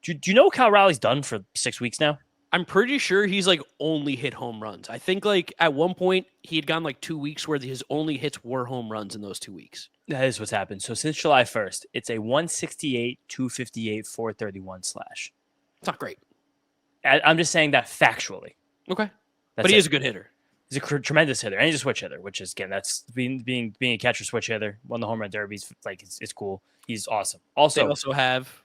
[SPEAKER 2] Do you know what Cal Raleigh's done for 6 weeks now?
[SPEAKER 1] I'm pretty sure he's like only hit home runs. I think like at one point he had gone like 2 weeks where his only hits were home runs in those 2 weeks.
[SPEAKER 2] That is what's happened. So since July 1st, it's a 168, 258, 431 slash.
[SPEAKER 1] It's not great.
[SPEAKER 2] I'm just saying that factually.
[SPEAKER 1] Okay. But he is a good hitter.
[SPEAKER 2] He's a tremendous hitter, and he's a switch hitter, which is, again, that's being a catcher switch hitter. Won the home run derbies. Like, it's cool. He's awesome.
[SPEAKER 1] They also have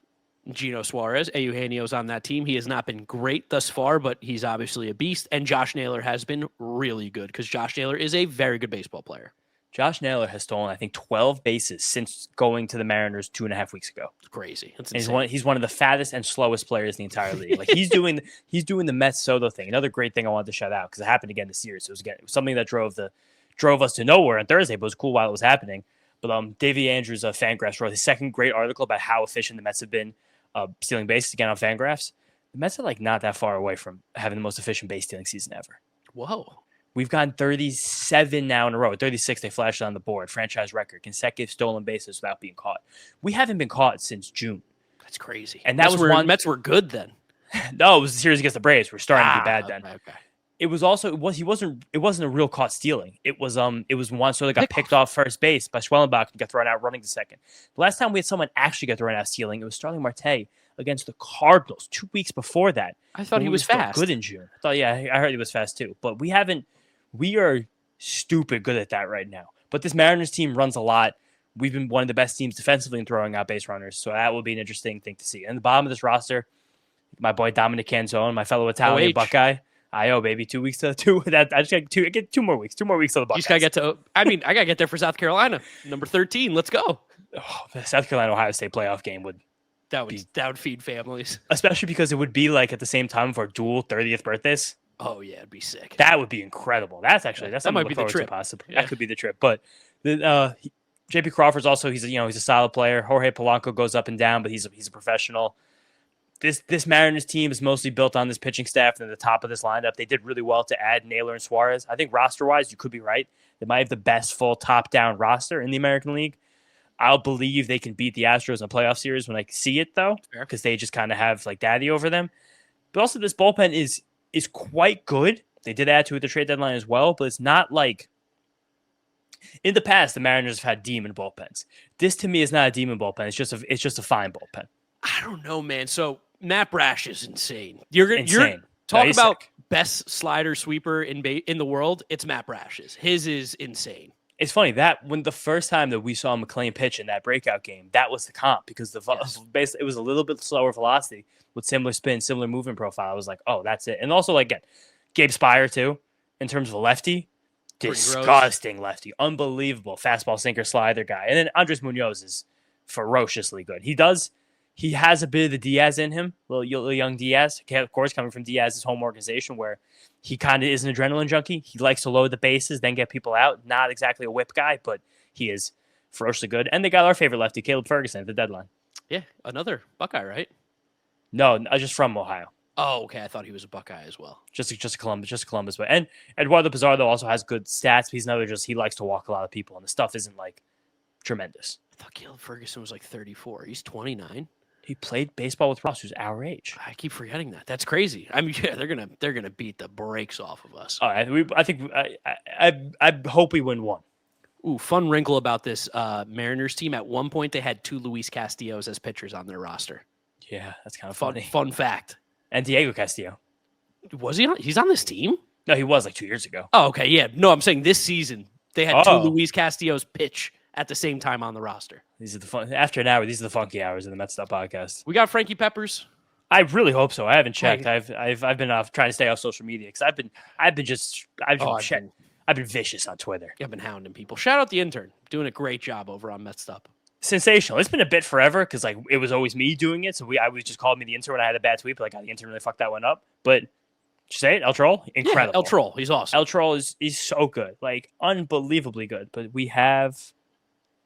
[SPEAKER 1] Gino Suarez. Eugenio's on that team. He has not been great thus far, but he's obviously a beast. And Josh Naylor has been really good because Josh Naylor is a very good baseball player.
[SPEAKER 2] Josh Naylor has stolen, I think, 12 bases since going to the Mariners 2.5 weeks ago.
[SPEAKER 1] It's crazy. That's insane.
[SPEAKER 2] He's one of the fattest and slowest players in the entire league. Like, he's doing the Mets Soto thing. Another great thing I wanted to shout out because it happened again this year. So it was something that drove us to nowhere on Thursday, but it was cool while it was happening. But Davey Andrews of Fangraphs wrote his second great article about how efficient the Mets have been stealing bases again on Fangraphs. The Mets are like not that far away from having the most efficient base stealing season ever.
[SPEAKER 1] Whoa.
[SPEAKER 2] We've gone 37 now in a row. 36, they flashed on the board. Franchise record. Consecutive stolen bases without being caught. We haven't been caught since June.
[SPEAKER 1] That's crazy.
[SPEAKER 2] And that was where
[SPEAKER 1] Mets were good then.
[SPEAKER 2] No, it was the series against the Braves. We're starting to be bad then.
[SPEAKER 1] Okay.
[SPEAKER 2] It wasn't a real caught stealing. It was one sort of got picked off first base by Schwellenbach and got thrown out running to second. The last time we had someone actually get thrown out stealing, it was Starling Marte against the Cardinals 2 weeks before that.
[SPEAKER 1] I thought he was fast.
[SPEAKER 2] Good in June. I heard he was fast too. But we are stupid good at that right now. But this Mariners team runs a lot. We've been one of the best teams defensively in throwing out base runners. So that will be an interesting thing to see. And the bottom of this roster, my boy Dominic Canzone, my fellow Italian Buckeye. Baby, 2 weeks to two. That I just get 2 more weeks. 2 more weeks to the Buckeyes.
[SPEAKER 1] You just gotta get to. I gotta get there for South Carolina, number 13. Let's go.
[SPEAKER 2] The South Carolina Ohio State playoff game would
[SPEAKER 1] feed families,
[SPEAKER 2] especially because it would be like at the same time for dual 30th birthdays.
[SPEAKER 1] Oh yeah, it'd be sick.
[SPEAKER 2] That would be incredible. That might be the trip. Possibly that could be the trip. But JP Crawford's also he's a solid player. Jorge Polanco goes up and down, but he's a professional. This Mariners team is mostly built on this pitching staff and at the top of this lineup. They did really well to add Naylor and Suarez. I think roster-wise, you could be right. They might have the best full top-down roster in the American League. I'll believe they can beat the Astros in a playoff series when I see it, though, because they just kind of have like daddy over them. But also, this bullpen is quite good. They did add to it the trade deadline as well, but it's not like in the past the Mariners have had demon bullpens. This to me is not a demon bullpen. It's just a fine bullpen.
[SPEAKER 1] I don't know, man. So Matt Brash is insane.
[SPEAKER 2] Insane.
[SPEAKER 1] You're talk about
[SPEAKER 2] sick.
[SPEAKER 1] Best slider sweeper in the world. It's Matt Brash's. His is insane.
[SPEAKER 2] It's funny that when the first time that we saw McLean pitch in that breakout game, that was the comp because it was a little bit slower velocity with similar spin, similar movement profile. I was like, oh, that's it. And also, like, again, Gabe Spire too, in terms of a lefty, disgusting lefty, unbelievable fastball, sinker, slider guy. And then Andres Munoz is ferociously good. he has a bit of the Diaz in him, little young Diaz. Of course, coming from Diaz's home organization, where he kind of is an adrenaline junkie. He likes to load the bases, then get people out. Not exactly a whip guy, but he is ferociously good. And they got our favorite lefty, Caleb Ferguson, at the deadline.
[SPEAKER 1] Yeah, another Buckeye, right?
[SPEAKER 2] No, just from Ohio.
[SPEAKER 1] Oh, okay. I thought he was a Buckeye as well.
[SPEAKER 2] Just Columbus way. And Eduardo Pizarro also has good stats. He's another he likes to walk a lot of people, and the stuff isn't like tremendous.
[SPEAKER 1] I thought Caleb Ferguson was like 34. He's 29.
[SPEAKER 2] He played baseball with Ross, who's our age.
[SPEAKER 1] I keep forgetting that. That's crazy. I mean, yeah, they're gonna beat the brakes off of us.
[SPEAKER 2] I hope we win one.
[SPEAKER 1] Ooh, fun wrinkle about this Mariners team. At one point, they had 2 Luis Castillos as pitchers on their roster.
[SPEAKER 2] Yeah, that's kind of
[SPEAKER 1] Fun,
[SPEAKER 2] funny.
[SPEAKER 1] fun fact.
[SPEAKER 2] And Diego Castillo.
[SPEAKER 1] Was he on? He's on this team?
[SPEAKER 2] No, he was like 2 years ago.
[SPEAKER 1] Oh, okay. Yeah. No, I'm saying this season they had 2
[SPEAKER 2] Oh.
[SPEAKER 1] Luis Castillos pitch at the same time on the roster.
[SPEAKER 2] These are the fun. After an hour, these are the funky hours of the Mets'd podcast.
[SPEAKER 1] We got Frankie Peppers.
[SPEAKER 2] I really hope so. I haven't checked.
[SPEAKER 1] Right.
[SPEAKER 2] I've been trying to stay off social media because I've been vicious on Twitter.
[SPEAKER 1] I've been hounding people. Shout out the intern, doing a great job over on Mets'd Up.
[SPEAKER 2] Sensational. It's been a bit forever because like it was always me doing it. So I was just called me the intern when I had a bad tweet, but like the intern really fucked that one up. But say it, El Troll, incredible.
[SPEAKER 1] Yeah, El Troll, he's awesome.
[SPEAKER 2] El Troll is so good, like unbelievably good. But we have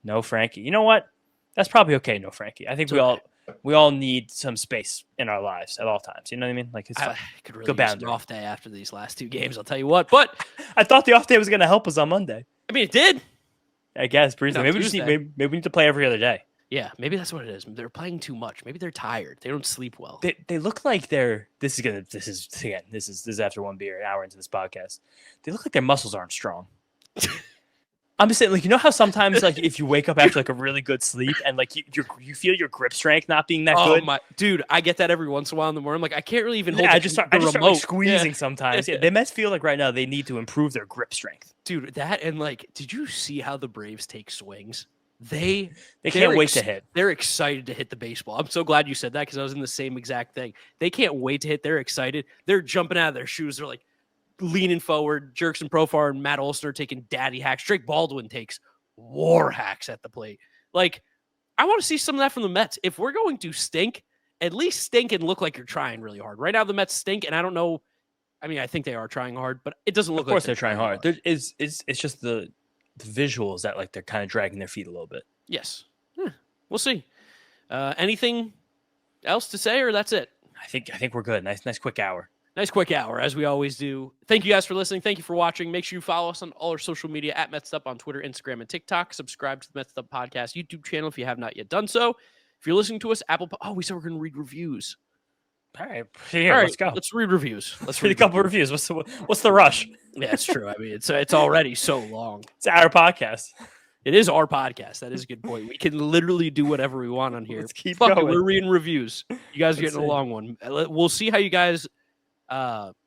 [SPEAKER 2] no Frankie. You know what? That's probably okay. No Frankie. I think we all need some space in our lives at all times. You know what I mean? Like it's
[SPEAKER 1] I could really
[SPEAKER 2] Good
[SPEAKER 1] use
[SPEAKER 2] boundary.
[SPEAKER 1] an off day after these last 2 games. I'll tell you what. But
[SPEAKER 2] I thought the off day was going to help us on Monday.
[SPEAKER 1] I mean, it did.
[SPEAKER 2] I guess briefly.
[SPEAKER 1] No,
[SPEAKER 2] Maybe we just
[SPEAKER 1] Tuesday.
[SPEAKER 2] maybe we need to play every other day.
[SPEAKER 1] Yeah, maybe that's what it is. They're playing too much. Maybe they're tired. They don't sleep well.
[SPEAKER 2] They look like they're. This is after one beer, an hour into this podcast. They look like their muscles aren't strong. I'm just saying, like, you know how sometimes, like, if you wake up after like a really good sleep and like you feel your grip strength not being that good.
[SPEAKER 1] My dude, I get that every once in a while in the morning. I'm like, I can't really even hold
[SPEAKER 2] I
[SPEAKER 1] the
[SPEAKER 2] just start
[SPEAKER 1] remote.
[SPEAKER 2] like, squeezing
[SPEAKER 1] Yeah.
[SPEAKER 2] sometimes. Yeah, the Mets feel like right now they need to improve their grip strength.
[SPEAKER 1] Dude, that and like, did you see how the Braves take swings? They
[SPEAKER 2] can't wait to hit.
[SPEAKER 1] They're excited to hit the baseball. I'm so glad you said that because I was in the same exact thing. They can't wait to hit. They're excited. They're jumping out of their shoes. They're like leaning forward. Jerks and Profar and Matt Olson are taking daddy hacks. Drake Baldwin takes war hacks at the plate. Like, I want to see some of that from the Mets. If we're going to stink, at least stink and look like you're trying really hard. Right now, the Mets stink, and I don't know. I mean, I think they are trying hard, but it doesn't look like
[SPEAKER 2] Of course, they're trying hard. It's just the visuals that like they're kind of dragging their feet a little bit.
[SPEAKER 1] Yes. We'll see. Anything else to say, or that's it?
[SPEAKER 2] I think we're good. Nice quick hour.
[SPEAKER 1] Nice quick hour, as we always do. Thank you guys for listening. Thank you for watching. Make sure you follow us on all our social media at Mets'd Up on Twitter, Instagram, and TikTok. Subscribe to the Mets'd Up Podcast YouTube channel if you have not yet done so. If you're listening to us, we said we're going to read reviews.
[SPEAKER 2] All right,
[SPEAKER 1] Let's go. Let's read reviews. Let's
[SPEAKER 2] read a couple reviews. What's the rush?
[SPEAKER 1] Yeah, it's true. I mean, it's already so long.
[SPEAKER 2] It's our podcast.
[SPEAKER 1] It is our podcast. That is a good point. We can literally do whatever we want on here.
[SPEAKER 2] Let's keep
[SPEAKER 1] Fuck
[SPEAKER 2] going.
[SPEAKER 1] it, we're reading reviews. You guys are getting a long one. We'll see how you guys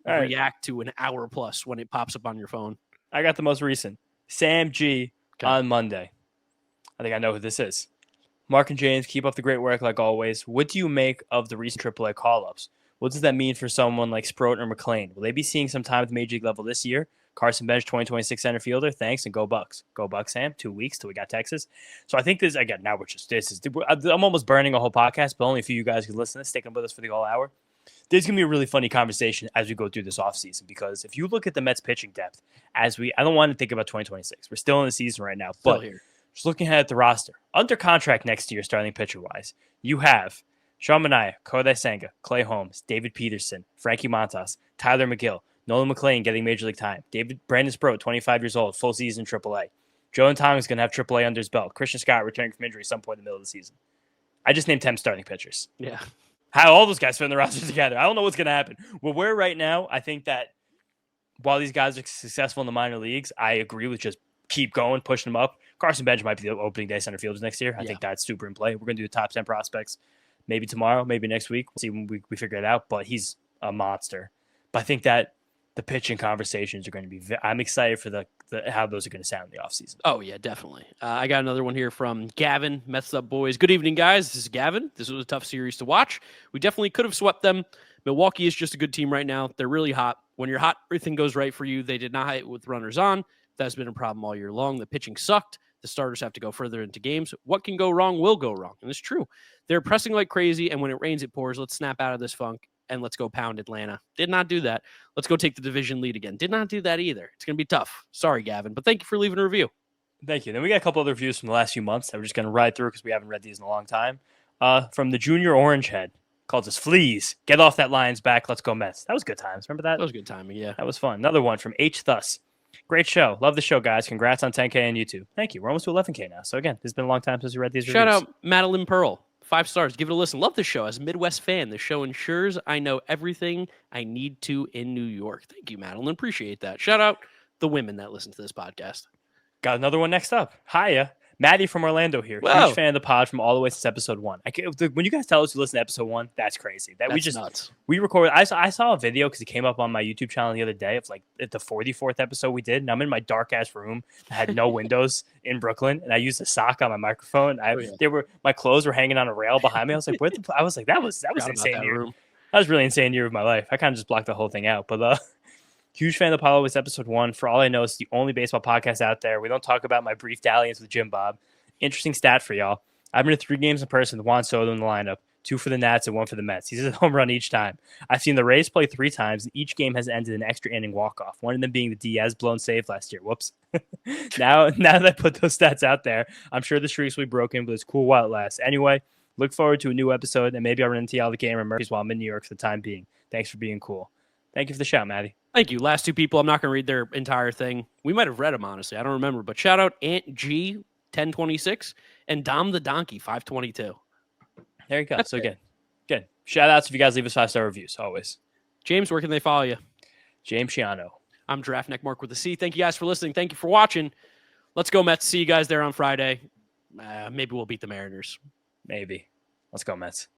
[SPEAKER 1] react to an hour plus when it pops up on your phone.
[SPEAKER 2] I got the most recent. Sam G on Monday. I think I know who this is. Mark and James, keep up the great work like always. What do you make of the recent AAA call-ups? What does that mean for someone like Sproat or McLean? Will they be seeing some time at the major league level this year? Carson Bench, 2026 center fielder. Thanks, and go Bucks. Go Bucks, Sam. 2 weeks till we got Texas. So I think this, again, now I'm almost burning a whole podcast, but only a few of you guys can listen to this, sticking with us for the whole hour. There's going to be a really funny conversation as we go through this offseason because if you look at the Mets pitching depth, I don't want to think about 2026. We're still in the season right now, but just looking ahead at the roster, under contract next year, starting pitcher-wise, you have Sean Manaea, Kodai Senga, Clay Holmes, David Peterson, Frankie Montas, Tyler McGill, Nolan McLean getting major league time, Brandon Sproat, 25 years old, full season AAA. Joe Thomas is going to have AAA under his belt. Christian Scott returning from injury at some point in the middle of the season. I just named 10 starting pitchers.
[SPEAKER 1] Yeah.
[SPEAKER 2] How all those guys fit in the roster together. I don't know what's going to happen. Where we're right now, I think that while these guys are successful in the minor leagues, I agree with just keep going, pushing them up. Carson Bench might be the opening day center fielders next year. I think that's super in play. We're going to do the top 10 prospects maybe tomorrow, maybe next week. We'll see when we figure it out, but he's a monster. But I think that the pitching conversations are going to be I'm excited for the how those are going to sound in the offseason.
[SPEAKER 1] Oh, yeah, definitely. I got another one here from Gavin, Mets'd Up Boys. Good evening, guys. This is Gavin. This was a tough series to watch. We definitely could have swept them. Milwaukee is just a good team right now. They're really hot. When you're hot, everything goes right for you. They did not hit with runners on. That's been a problem all year long. The pitching sucked. The starters have to go further into games. What can go wrong will go wrong. And it's true. They're pressing like crazy, and when it rains, it pours. Let's snap out of this funk, and let's go pound Atlanta. Did not do that. Let's go take the division lead again. Did not do that either. It's going to be tough. Sorry, Gavin, but thank you for leaving a review.
[SPEAKER 2] Thank you. Then we got a couple other reviews from the last few months that we're just going to ride through because we haven't read these in a long time. From the Junior Orange Head. Calls us Fleas. Get off that Lions back. Let's go Mets. That was good times. Remember that?
[SPEAKER 1] That was good timing, yeah.
[SPEAKER 2] That was fun. Another one from H. Thus. Great show. Love the show, guys. Congrats on 10K on YouTube. Thank you. We're almost to 11K now. So again, it's been a long time since we read these
[SPEAKER 1] Shout
[SPEAKER 2] reviews.
[SPEAKER 1] out Madeline Pearl. 5 stars. Give it a listen. Love the show. As a Midwest fan, the show ensures I know everything I need to in New York. Thank you, Madeline. Appreciate that. Shout out the women that listen to this podcast.
[SPEAKER 2] Got another one next up. Hiya. Maddie from Orlando here.
[SPEAKER 1] Whoa.
[SPEAKER 2] Huge fan of the pod from all the way since episode 1. When you guys tell us you listen to episode 1, that's crazy.
[SPEAKER 1] That's nuts.
[SPEAKER 2] We recorded. I saw a video because it came up on my YouTube channel the other day of like the 44th episode we did, and I'm in my dark ass room that had no windows in Brooklyn, and I used a sock on my microphone. My clothes were hanging on a rail behind me. I was like, I was like, that was insane year. That was really insane year of my life. I kind of just blocked the whole thing out, but huge fan of the pod was episode 1. For all I know, it's the only baseball podcast out there. We don't talk about my brief dalliance with Jim Bob. Interesting stat for y'all. I've been to 3 games in person with Juan Soto in the lineup, 2 for the Nats and 1 for the Mets. He's a home run each time. I've seen the Rays play 3 times, and each game has ended in an extra inning walk-off, one of them being the Diaz blown save last year. Whoops. Now that I put those stats out there, I'm sure the streaks will be broken, but it's cool while it lasts. Anyway, look forward to a new episode, and maybe I'll run into y'all the game or Murphy's while I'm in New York for the time being. Thanks for being cool. Thank you for the shout, Maddie.
[SPEAKER 1] Thank you. Last 2 people, I'm not going to read their entire thing. We might have read them, honestly. I don't remember. But shout out Aunt G, 1026, and Dom the Donkey, 522.
[SPEAKER 2] There you go.
[SPEAKER 1] That's
[SPEAKER 2] so
[SPEAKER 1] it.
[SPEAKER 2] good. Shout outs if you guys leave us 5-star reviews, always.
[SPEAKER 1] James, where can they follow you?
[SPEAKER 2] James Shiano.
[SPEAKER 1] I'm Draft Neck Mark with a C. Thank you guys for listening. Thank you for watching. Let's go, Mets. See you guys there on Friday. Maybe we'll beat the Mariners.
[SPEAKER 2] Maybe. Let's go, Mets.